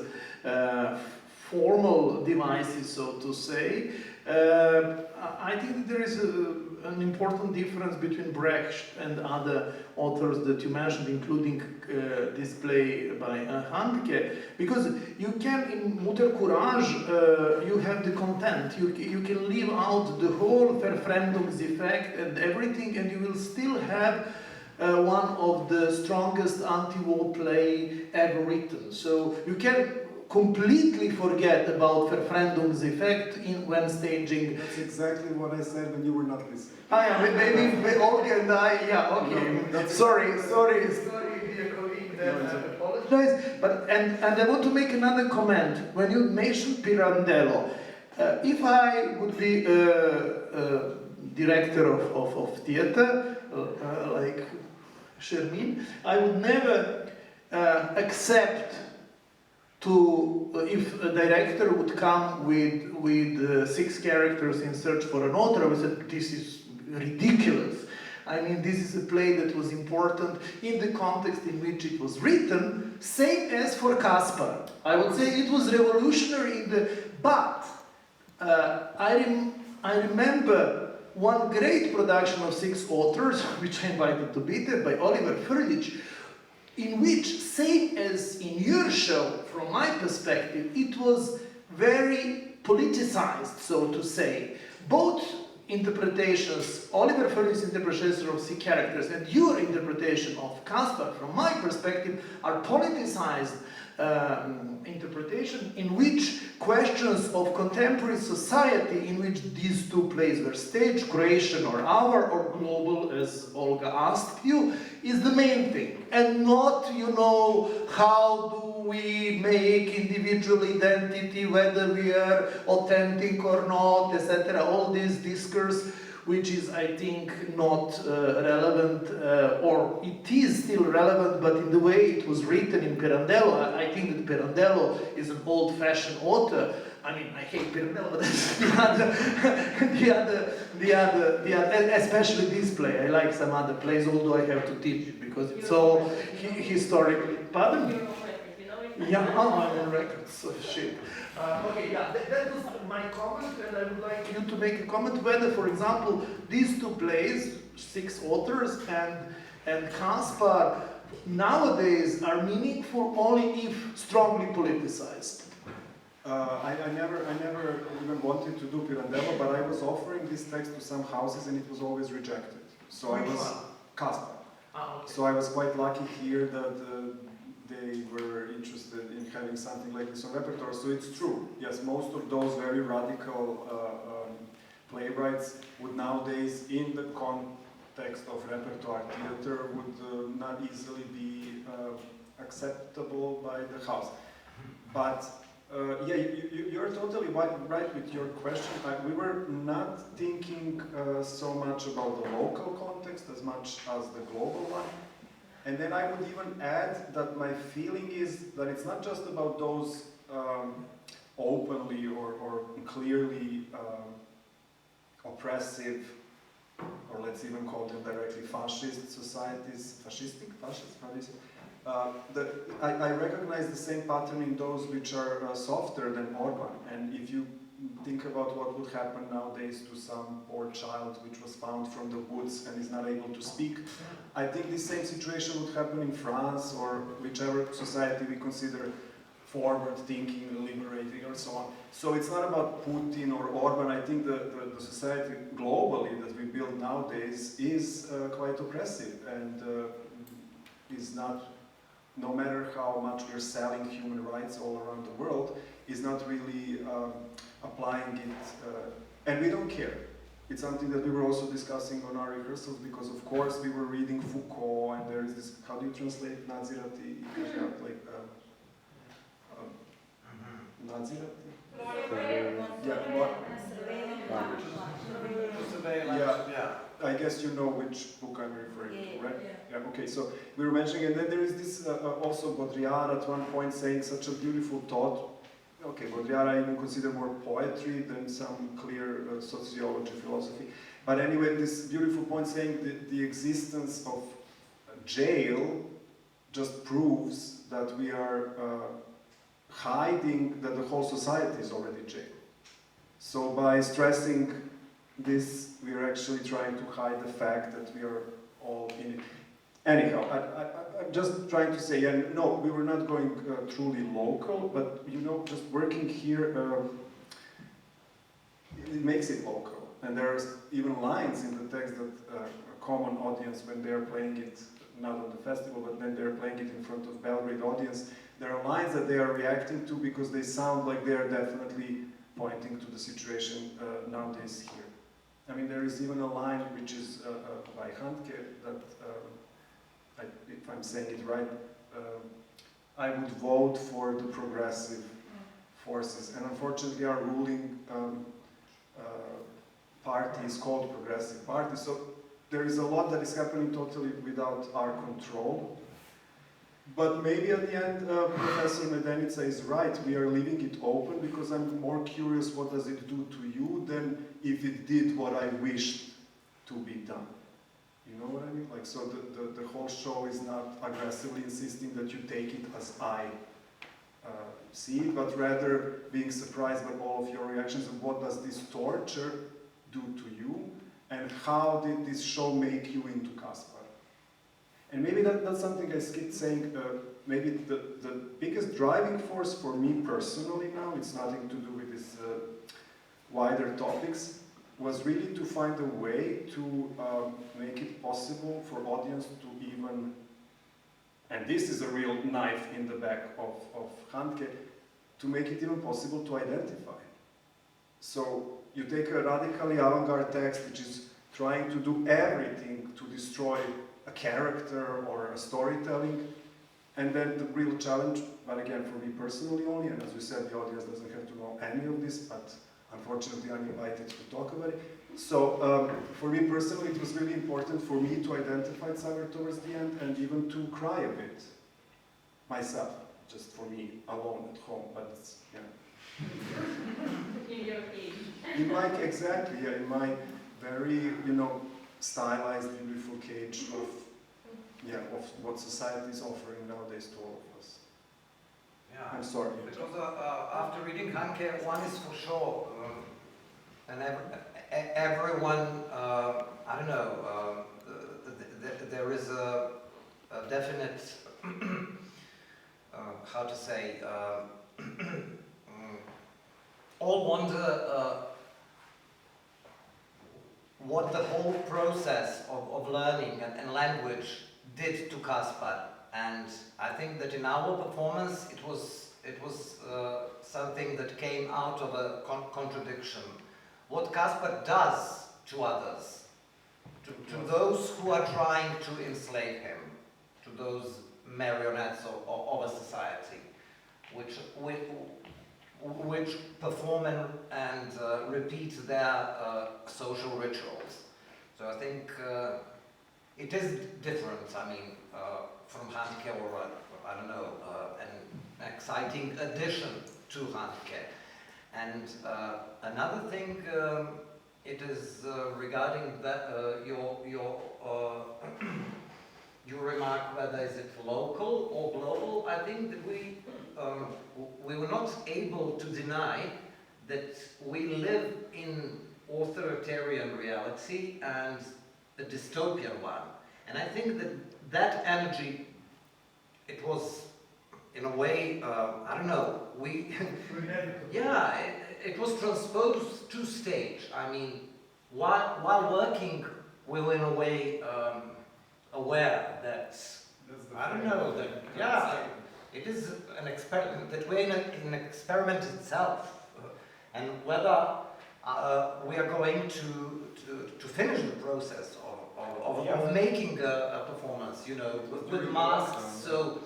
formal devices, so to say. I think that there is an important difference between Brecht and other authors that you mentioned, including this play by Handke, because you can, in Mutter Courage, you have the content, you can leave out the whole Verfremdungseffekt and everything, and you will still have one of the strongest anti-war play ever written. So you can completely forget about Verfremdungseffekt when staging. That's exactly what I said when you were not listening. Maybe Olga and I, yeah, okay. No, sorry, dear colleague, then apologies. apologize. But and I want to make another comment. When you mentioned Pirandello, if I would be director of theater, like Shermin, I would never accept to if a director would come with 6 characters in Search for an Author. I would say this is ridiculous. I mean, this is a play that was important in the context in which it was written, same as for Kaspar. I would say it was revolutionary in the, but I remember one great production of 6 authors, which I invited to Bitef, by Oliver Frljić, in which, same as in your show, from my perspective, it was very politicized, so to say. Both interpretations, Oliver Frljić's interpretation of 6 characters and your interpretation of Kaspar, from my perspective, are politicized interpretation in which questions of contemporary society in which these 2 plays were staged, Croatian or our or global, as Olga asked you, is the main thing, and not, you know, how do we make individual identity, whether we are authentic or not, etc. All this discourse, which is, I think, not relevant, or it is still relevant, but in the way it was written in Pirandello. I think that Pirandello is an old-fashioned author. I mean, I hate Pirandello, but that's the other, especially this play. I like some other plays, although I have to teach it because it's so historically. Pardon? Yeah, oh, I'm on record, so shit. Okay, yeah, that was my comment, and I would like you to make a comment whether, for example, these 2 plays, 6 authors and Kaspar, nowadays are meaningful only if strongly politicized. I never even wanted to do Pirandello, but I was offering this text to some houses and it was always rejected. So I was Kaspar. Okay. So I was quite lucky here that they were interested in having something like this on repertoire. So it's true. Yes, most of those very radical playwrights would nowadays, in the context of repertoire theater, would not easily be acceptable by the house. But yeah, you're totally right with your question. We were not thinking so much about the local context as much as the global one. And then I would even add that my feeling is that it's not just about those openly or clearly oppressive, or let's even call them directly fascist societies. Fascistic? Fascist? How do you say? I recognize the same pattern in those which are softer than Orban. And if you think about what would happen nowadays to some poor child which was found from the woods and is not able to speak, I think the same situation would happen in France or whichever society we consider forward-thinking, liberating, or so on. So it's not about Putin or Orban. I think the society globally that we build nowadays is quite oppressive and is not, no matter how much we're selling human rights all around the world, is not really applying it, and we don't care. It's something that we were also discussing on our rehearsals because, of course, we were reading Foucault, and there is this, how do you translate Nazirati? Like, Nazirati? Yeah, I guess you know which book I'm referring to, right? Yeah, okay, so we were mentioning, and then there is this also Baudrillard at one point saying such a beautiful thought. Okay, Baudrillard I even consider more poetry than some clear sociology, philosophy. But anyway, this beautiful point saying that the existence of jail just proves that we are hiding that the whole society is already jail. So by stressing this, we are actually trying to hide the fact that we are all in it. Anyhow, I'm just trying to say, yeah, no, we were not going truly local, but you know, just working here, it makes it local. And there are even lines in the text that a common audience, when they're playing it, not on the festival, but when they're playing it in front of Belgrade audience, there are lines that they are reacting to because they sound like they are definitely pointing to the situation nowadays here. I mean, there is even a line which is by Handke that, if I'm saying it right, I would vote for the progressive forces. And unfortunately, our ruling party is called Progressive Party. So there is a lot that is happening totally without our control. But maybe at the end, Professor Medenica is right. We are leaving it open because I'm more curious what does it do to you than if it did what I wished to be done. You know what I mean? Like, so the whole show is not aggressively insisting that you take it as I see it, but rather being surprised by all of your reactions and what does this torture do to you, and how did this show make you into Kaspar? And maybe that's something I skipped saying. Maybe the biggest driving force for me personally now, it's nothing to do with these wider topics, was really to find a way to make it possible for audience to even, and this is a real knife in the back of Handke, to make it even possible to identify. So you take a radically avant-garde text which is trying to do everything to destroy a character or a storytelling, and then the real challenge, but again for me personally only, and as you said, the audience doesn't have to know any of this, but unfortunately I'm invited to talk about it. So for me personally, it was really important for me to identify Sagar towards the end and even to cry a bit myself, just for me, alone at home, but it's, yeah. In your cage. In my, exactly, yeah, in my very, you know, stylized, beautiful cage of, yeah, of what society is offering nowadays to all of us. Yeah. I'm sorry. Because after reading Handke, one is for sure, and everyone, I don't know, there is a definite, how to say, all wonder what the whole process of learning and language did to Kaspar. And I think that in our performance, it was something that came out of a contradiction. What Kaspar does to others, to those who are trying to enslave him, to those marionettes of a society, which perform and repeat their social rituals. So I think it is different, I mean, from Handke, or I don't know, an exciting addition to Handke. And another thing, it is regarding that, your remark whether is it local or global. I think that we were not able to deny that we live in authoritarian reality and a dystopian one. And I think that energy, it was in a way, I don't know, yeah, it was transposed to stage. I mean, while working, we were in a way aware that, I don't know, that, yeah, it is an experiment, that we're in an experiment itself. And whether we are going to finish the process of making a performance, you know, with masks. So,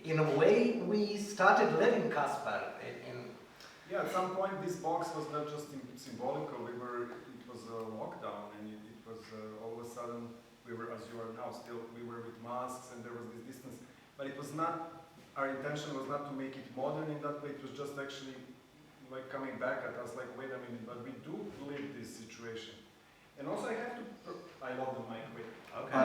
in a way, we started living Kaspar. Yeah, at some point, this box was not just symbolical. It was a lockdown, and it was all of a sudden we were, as you are now, still we were with masks, and there was this distance. But it was not. Our intention was not to make it modern in that way. It was just actually like coming back at us, like, wait a minute, but we do live this situation. And also, I have to. I love the mic. Wait. Okay.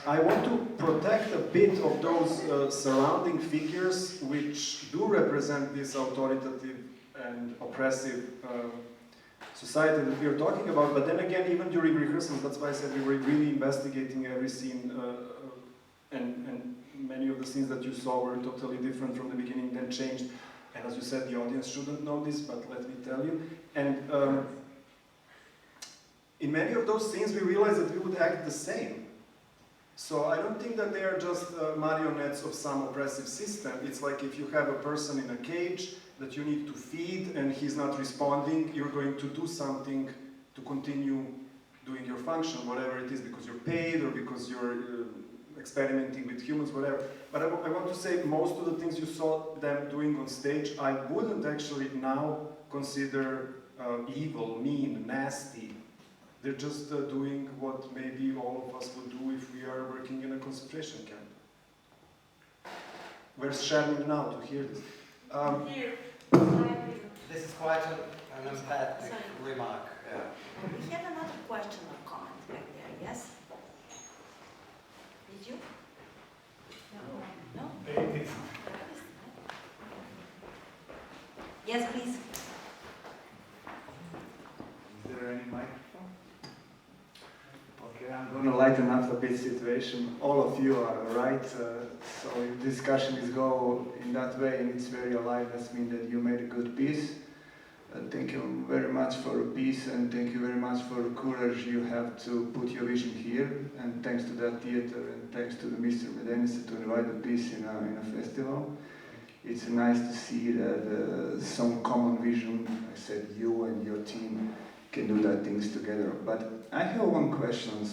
I want to protect a bit of those surrounding figures which do represent this authoritative and oppressive society that we are talking about. But then again, even during rehearsals, that's why I said we were really investigating every scene, and many of the scenes that you saw were totally different from the beginning, then changed. And as you said, the audience shouldn't know this, but let me tell you. And in many of those scenes, we realized that we would act the same. So I don't think that they are just marionettes of some oppressive system. It's like if you have a person in a cage that you need to feed and he's not responding, you're going to do something to continue doing your function, whatever it is, because you're paid or because you're experimenting with humans, whatever. But I want to say most of the things you saw them doing on stage, I wouldn't actually now consider evil, mean, nasty. They're just doing what maybe all of us would do if we are working in a concentration camp. Where's Shannon now to hear this? Here. This is quite an emphatic remark. Yeah. We have another question or comment back there, yes? Did you? No? No? Yes, please. Is there any microphone? Okay, I'm going to lighten up a bit situation. All of you are right, so if discussion is go in that way and it's very alive, that means that you made a good piece. Thank you very much for the piece and thank you very much for the courage you have to put your vision here, and thanks to that theater and thanks to the Mr. Medenis to invite the piece in a festival. It's nice to see that some common vision, I said you and your team can do that things together. But I have one question.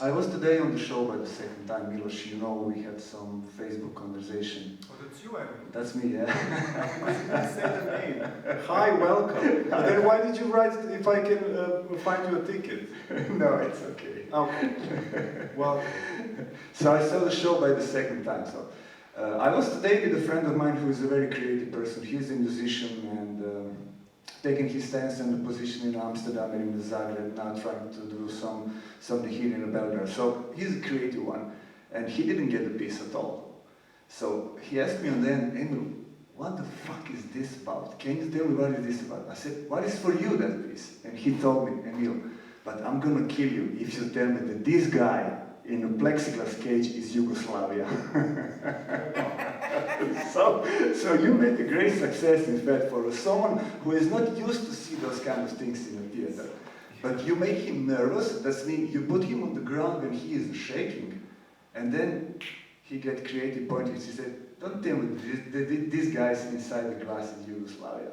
I was today on the show by the second time, Miloš, you know, we had some Facebook conversation. Oh, that's you, Evan. That's me, yeah. Because you didn't say the name. Hi, welcome. But then why did you write if I can find you a ticket? No, it's okay. Okay. Well, so I saw the show by the second time. So I was today with a friend of mine who is a very creative person. He's a musician and taking his stance and the position in Amsterdam and in Zagreb, now trying to do something here in Belgrade. So he's a creative one, and he didn't get the piece at all. So he asked me, and then, Emil, what the fuck is this about? Can you tell me what is this about? I said, what is for you that piece? And he told me, Emil, but I'm gonna kill you if you tell me that this guy in a plexiglass cage is Yugoslavia. So you made a great success, in fact, for someone who is not used to see those kind of things in a theater. But you make him nervous, that means you put him on the ground when he is shaking, and then he get creative pointers. He said, don't tell me this guy's inside the glass in Yugoslavia.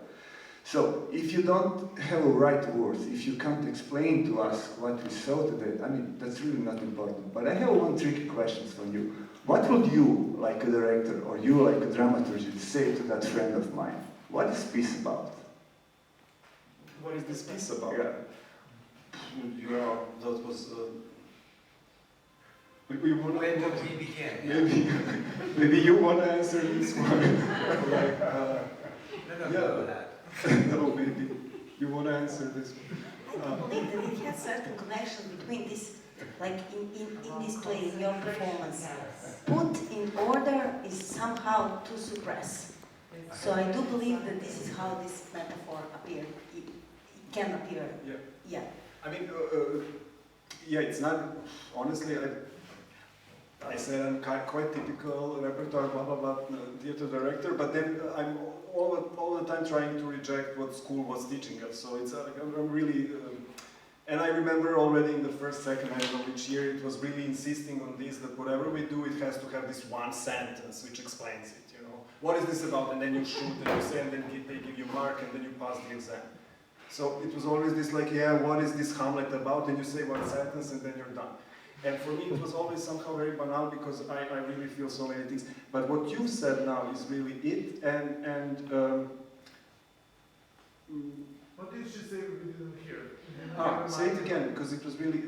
So if you don't have a right words, if you can't explain to us what we saw today, I mean, that's really not important. But I have one tricky question for you. What would you, like a director, or you, like a dramaturgist, say to that friend of mine? What is peace about? what is this piece about? Yeah. You know, that was... We would Where would we begin? maybe you want to answer this one. Like, No, yeah. go ahead. No, maybe you want to answer this one. I do believe that it has certain connection between this, like in this play, in your performance. Put in order is somehow to suppress. So I do believe that this is how this metaphor appears. It can appear. Yeah. Yeah. I mean, yeah, it's not, honestly, I said I'm quite typical repertoire, blah, blah, blah, theater director, but then I'm all the time trying to reject what school was teaching us. So it's, I'm really, and I remember already in the second, I don't know which year, it was really insisting on this, that whatever we do, it has to have this one sentence which explains it, you know. What is this about? And then you shoot, and you say, and then they give you mark, and then you pass the exam. So it was always this like, yeah, what is this Hamlet about? And you say one sentence, and then you're done. And for me, it was always somehow very banal because I really feel so many things. But what you said now is really it. What did she say we didn't hear? Say it again because it was really.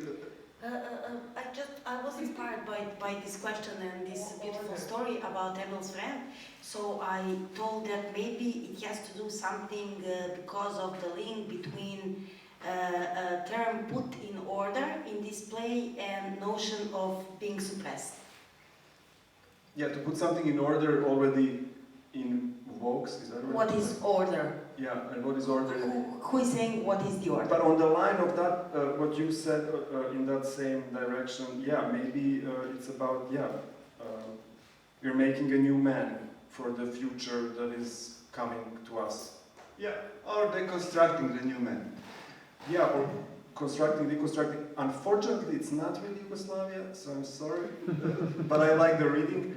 I was inspired by this question and this beautiful story about Emil's friend. So I told that maybe it has to do something because of the link between a term put in order in this play and notion of being suppressed. Yeah, to put something in order already invokes, is that right? What is order? Yeah, and what is order? Who is saying what is the order? But on the line of that, what you said in that same direction, yeah, maybe it's about, we're making a new man for the future that is coming to us. Yeah, or deconstructing the new man. Yeah, or constructing, deconstructing. Unfortunately, it's not really Yugoslavia, so I'm sorry. But I like the reading.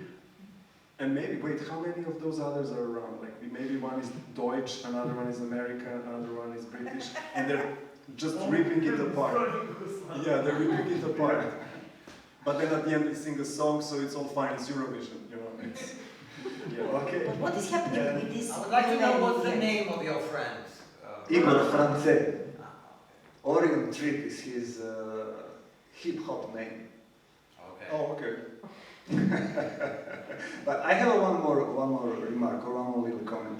And maybe, wait, how many of those others are around? Like, maybe one is Deutsch, another one is American, another one is British, and they're just ripping it apart. Yeah, they're ripping it apart. But then at the end they sing a song, so it's all fine. It's Eurovision, you know. It's, yeah. Okay. But what is happening with this? I would like to know new what's the man name of your friend. Igor France. Ah, Orion Trip is his hip-hop name. okay. Oh, okay. But I have one more remark or one more little comment.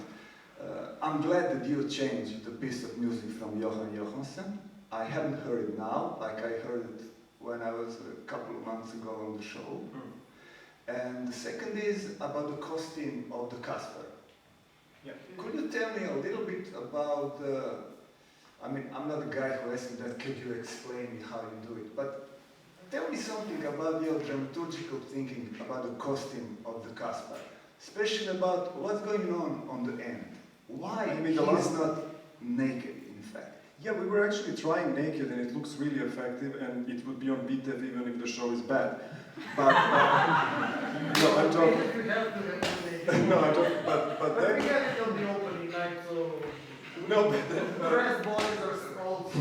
I'm glad that you changed the piece of music from Johan Johansson. I haven't heard it now, like I heard it when I was a couple of months ago on the show. And the second is about the costume of the Kaspar. Yeah. Could you tell me a little bit about I mean, I'm not the guy who asked you that, could you explain me how you do it? But tell me something about your dramaturgical thinking about the costume of the Kaspar, especially about what's going on the end. Why You mean he's the last- not naked, in fact? Yeah, we were actually trying naked, and it looks really effective, and it would be on Bitef even if the show is bad. But no, I'm talking. You have to have No, I'm talking. But But we then had it on the opening night, so no, but then, dress boys are also.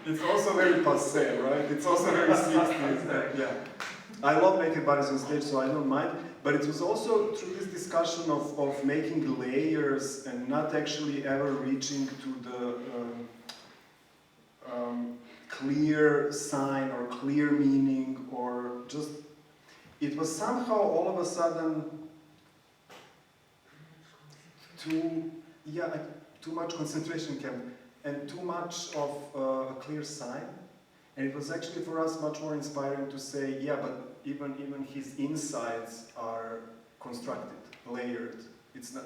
it's also very passé, right? It's also very 60s. Yeah, I love naked bodies on stage, so I don't mind. But it was also through this discussion of making layers and not actually ever reaching to the clear sign or clear meaning, or just, it was somehow all of a sudden too much concentration camp and too much of a clear sign. And it was actually for us much more inspiring to say, yeah, but even his insides are constructed, layered. It's not.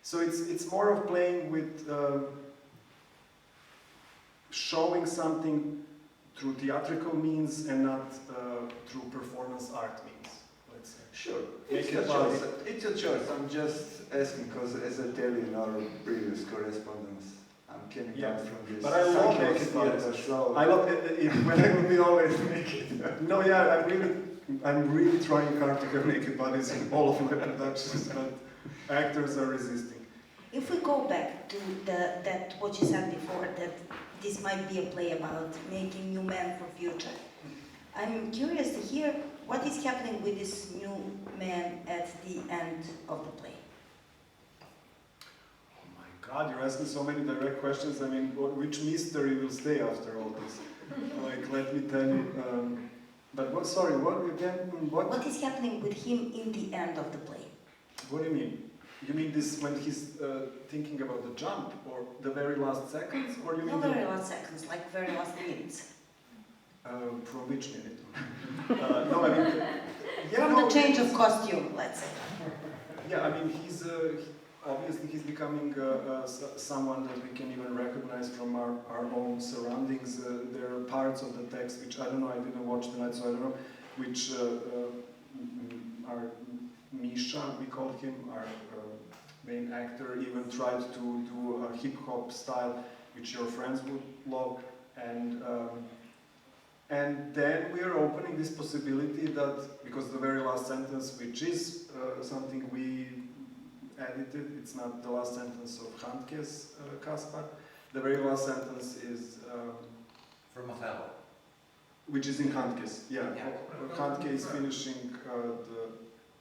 So it's more of playing with showing something through theatrical means and not through performance art means. Let's say. Sure, Make it's it your body. choice. It's your choice. I'm just asking because, as I tell you in our previous correspondence, I'm coming Yeah, out from this but I love Sunday naked theater, bodies. so I love it when I will be always naked. No, yeah, I'm really trying hard to have naked bodies in all of my productions, but actors are resisting. If we go back to that what you said before, that this might be a play about making new men for future, I'm curious to hear what is happening with this new man at the end of the play. Oh my God, you're asking so many direct questions. I mean, which mystery will stay after all this? Like, let me tell you. But what? Sorry, what again? What? What is happening with him in the end of the play? What do you mean? You mean this when he's thinking about the jump, or the very last seconds, or you mean Not very last seconds, like very last minutes. from which minute? No, I mean, yeah, From no, the change of costume, let's say. Yeah, I mean, he's obviously he's becoming someone that we can even recognize from our own surroundings. There are parts of the text which I don't know. I didn't watch tonight, so I don't know. Which are Misha, we call him, our main actor, even tried to do a hip hop style, which your friends would love, and then we are opening this possibility that, because the very last sentence, which is something we edited, it's not the last sentence of Handke's Kaspar, the very last sentence is From Othello. which is in Handke's, yeah. Yeah. Handke is finishing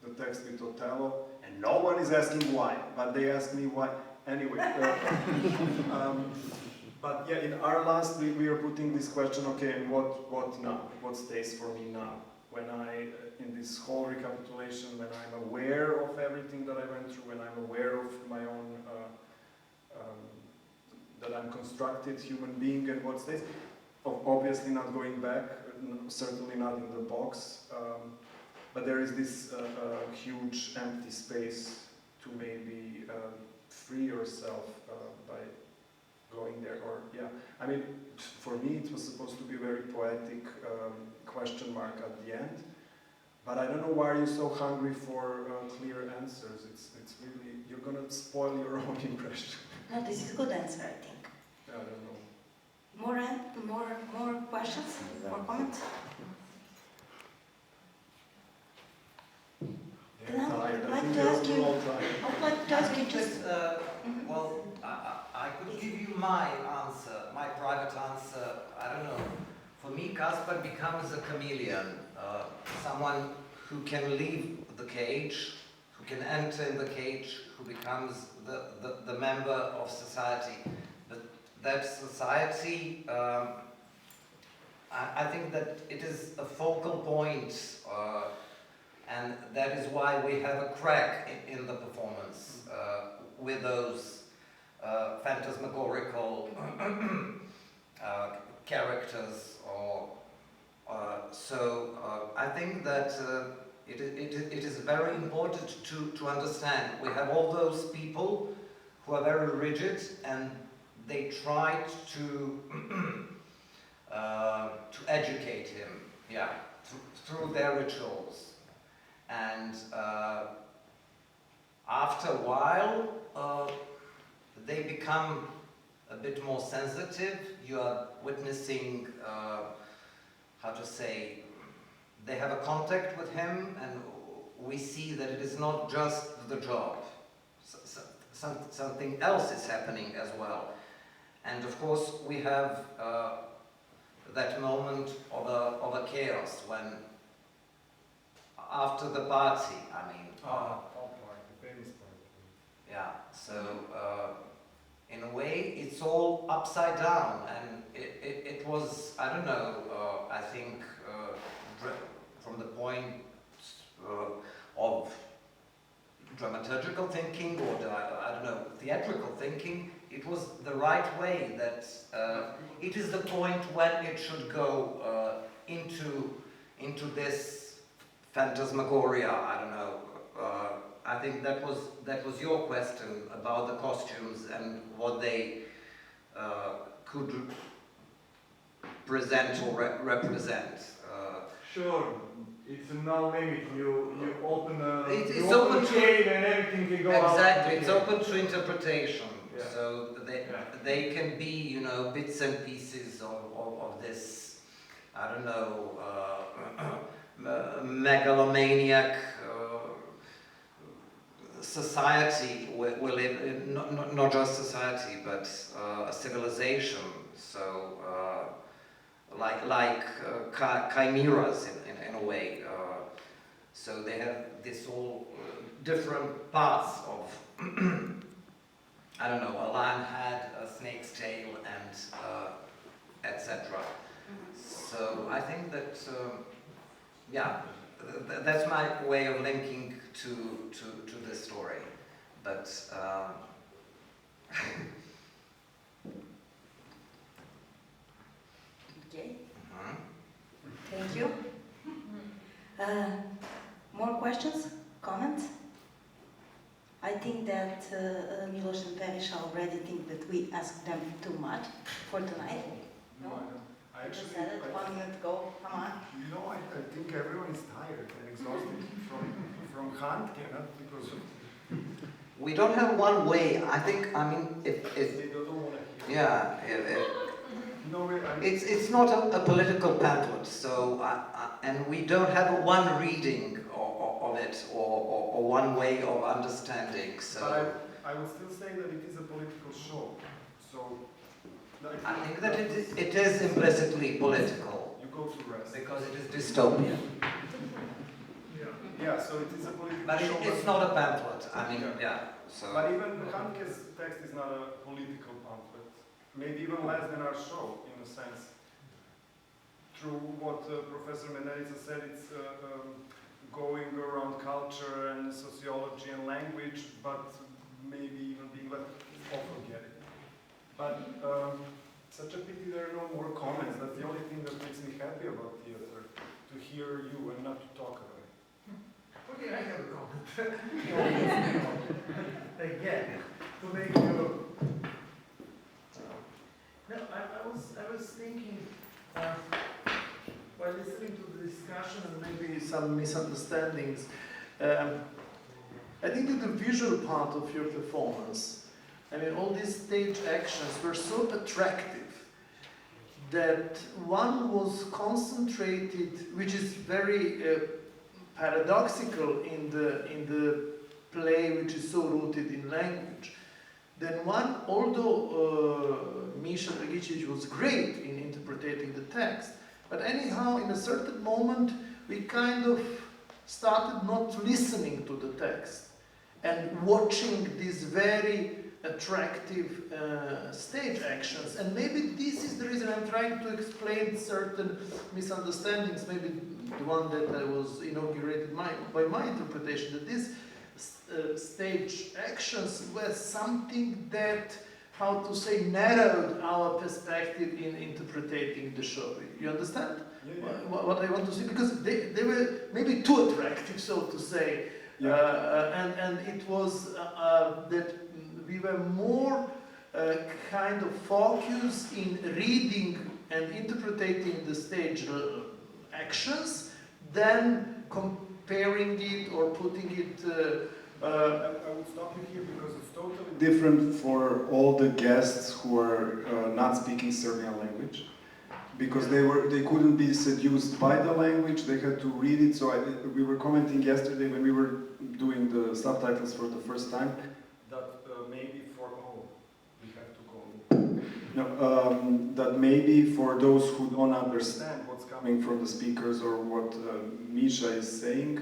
the text with Othello, and no one is asking why, but they ask me why. Anyway, but yeah, in our last, we are putting this question, okay, and what now? What stays for me now? When in this whole recapitulation, when I'm aware of everything that I went through, when I'm aware of my own, that I'm constructed human being, and what stays, obviously not going back, certainly not in the box, but there is this huge empty space to maybe free yourself by going there, or yeah. I mean, for me it was supposed to be a very poetic question mark at the end, but I don't know why you're so hungry for clear answers. It's really, you're gonna spoil your own impression. No, this is a good answer, I think. I don't know. More questions? More comments? They're No, tired. I'd I like think to they're ask you- all tired. I would like to ask you just... Well, I could give you my answer, my private answer. I don't know. For me, Kaspar becomes a chameleon. someone who can leave the cage, who can enter in the cage, who becomes the member of society. But that society, I think that it is a focal point, and that is why we have a crack in the performance with those phantasmagorical characters. I think that it is very important to understand. We have all those people who are very rigid, and they tried to educate him, yeah, through their rituals. And after a while, they become a bit more sensitive. You are witnessing, how to say, they have a contact with him, and we see that it is not just the job. Something else is happening as well. And of course, we have that moment of a chaos when, after the party, I mean, the famous part. yeah, so in a way it's all upside down, and it was, I don't know, I think from the point of dramaturgical thinking, or I don't know, theatrical thinking, it was the right way, that it is the point when it should go into this phantasmagoria. I don't know. I think that was your question about the costumes and what they could present or represent. Sure, it's no limit. You open a It's open to cave and everything can go out. Exactly, it's open to interpretation. Yeah. So they can be, you know, bits and pieces of this, I don't know, megalomaniac society we live in, not just society, but a civilization. So like chimeras in a way. So they have this all different parts of I don't know, a lion head, a snake's tail, and etc. So I think that yeah, that's my way of linking to this story. But Okay. Thank you. More questions? Comments? I think that Miloš and Perish already think that we asked them too much for tonight. No, I don't. I You just actually, said it 1 minute ago. Come on. you know, I think everyone is tired and exhausted from Handke, not because of we don't have one way. I think, I mean, if they don't want to hear. yeah, No, it's not a political pamphlet. So and we don't have one reading of it or one way of understanding. So but I would still say that it is a political show. So I think that it is implicitly political you go to rest. because it is dystopian. Yeah, so it is a political But show. it's not a pamphlet. I mean, yeah. So But even Handke's text is not a political pamphlet. Maybe even less than our show, in a sense. Through what Professor Menelica said, it's going around culture and sociology and language, but maybe even being left off forgetting. But such a pity there are no more comments. That's the only thing that makes me happy about theater, to hear you and not to talk about it. Okay, I have a comment. Again, to make you. No, I was thinking while listening to the discussion and maybe some misunderstandings. I think that the visual part of your performance, I mean, all these stage actions were so attractive that one was concentrated, which is very paradoxical in the play, which is so rooted in language. Then one, although Misha Dragicevic was great in interpreting the text, but anyhow, in a certain moment, we kind of started not listening to the text and watching these very attractive stage actions. And maybe this is the reason I'm trying to explain certain misunderstandings, maybe the one that I was inaugurated by my interpretation, that these stage actions were something that, how to say, narrowed our perspective in interpreting the show. You understand? Yeah. What I want to say? Because they were maybe too attractive, so to say. And it was that we were more kind of focused in reading and interpreting the stage actions than comparing it or putting it. I would stop you here because it's totally Different for all the guests who are not speaking Serbian language, because they couldn't be seduced by the language. They had to read it. So we were commenting yesterday when we were doing the subtitles for the first time. that maybe for we have to go. No, that maybe for those who don't understand what's coming from the speakers or what Misha is saying,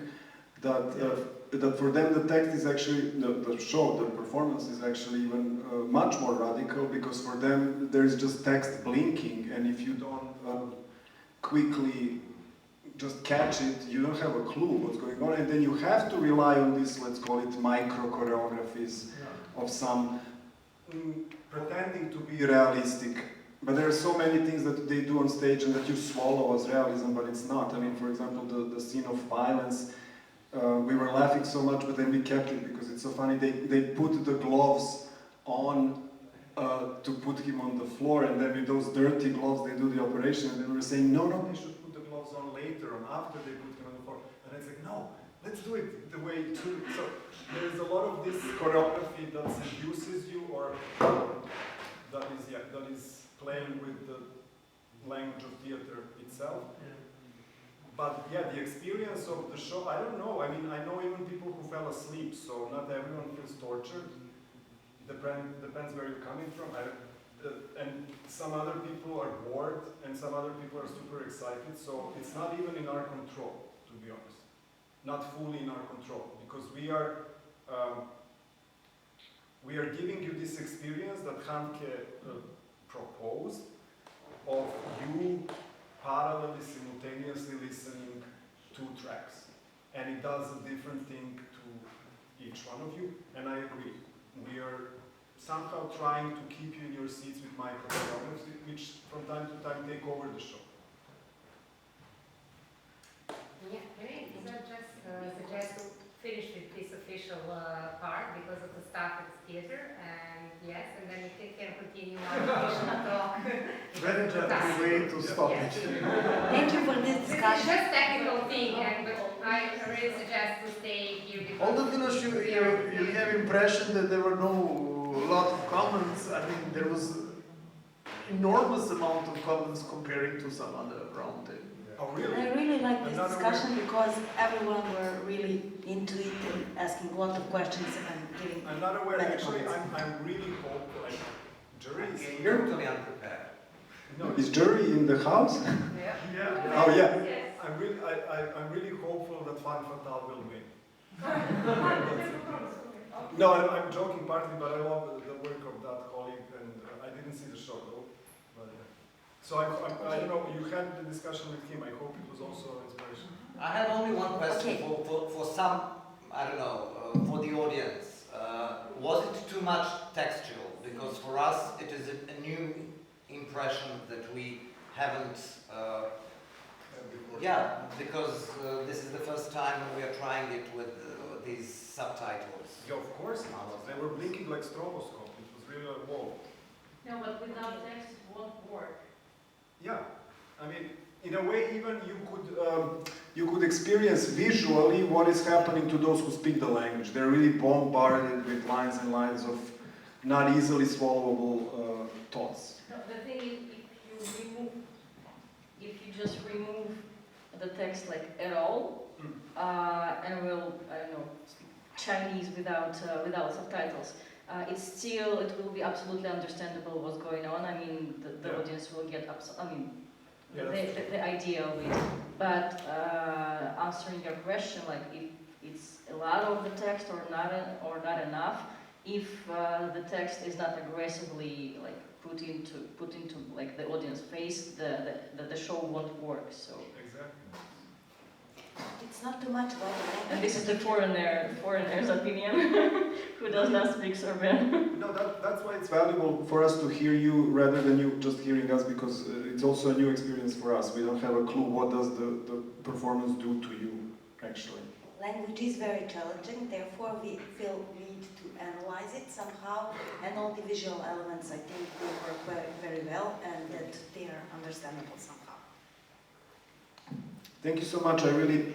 that for them the text is actually, the show, the performance is actually even much more radical, because for them there is just text blinking, and if you don't quickly just catch it, you don't have a clue what's going on, and then you have to rely on this, let's call it micro choreographies of some pretending to be realistic. But there are so many things that they do on stage and that you swallow as realism, but it's not. I mean, for example, the scene of violence, we were laughing so much, but then we kept it because it's so funny. They put the gloves on to put him on the floor, and then with those dirty gloves they do the operation, and then we were saying, no, They should put the gloves on later, on after they put him on the floor. And it's like, no, let's do it the way you do it. So there's a lot of this choreography that seduces you, or that is playing with the language of theater itself. But yeah, the experience of the show, I don't know. I mean, I know even people who fell asleep, so not everyone feels tortured. Depends where you're coming from. And some other people are bored, and some other people are super excited. So it's not even in our control, to be honest. Not fully in our control, because we are giving you this experience that Hanke proposed of you parallelly, simultaneously listening two tracks. And it does a different thing to each one of you, and I agree. We are somehow trying to keep you in your seats with microphones, which from time to time take over the show. Yeah, can I just suggest to finish with this official part because of the staff at theater, and yes, and then we can continue our official talk. Very gentle way to stop it. Thank you for this This is discussion. just technical thing, but I really suggest to stay here because Although Miloš, you have impression that there were no lot of comments. I mean, there was enormous amount of comments comparing to some other round table. Oh, really? I really like this discussion because everyone were really into it and asking a lot of questions and giving. I'm not aware. many Actually, comments. I'm really hopeful. Like, jury is You're totally unprepared. no. is jury in the house? Yeah. Oh yeah. yes. I'm really hopeful that Fan Fatale will win. No, I'm joking partly, but I love the work of that colleague, and I didn't see the show though. But, so I don't know. You had the discussion with him. I hope it was also an inspiration. I have only one question Okay. for some, I don't know, for the audience. Was it too much textual? Because for us it is a new impression that we haven't, because this is the first time we are trying it with these subtitles. Yeah, of course not. They were blinking like stroboscope. It was really like, whoa. No, but without text it won't work. Yeah, I mean, in a way, even You could experience visually what is happening to those who speak the language. They're really bombarded with lines and lines of not easily swallowable thoughts. No, the thing is, if you just remove the text like at all, and will, I don't know, speak Chinese without subtitles, it will be absolutely understandable what's going on. I mean, the audience will get the idea of it. But answering your question, like if it's a lot of the text or not enough, if the text is not aggressively like put into like the audience face, the show won't work. So Exactly. It's not too much about the language. and this is the foreigner's opinion, who does not speak Serbian. No, that's why it's valuable for us to hear you rather than you just hearing us, because it's also a new experience for us. We don't have a clue what does the performance do to you, actually. Language is very challenging, therefore we feel we need to analyze it somehow, and all the visual elements I think will work very, very well, and that they are understandable somehow. Thank you so much. I really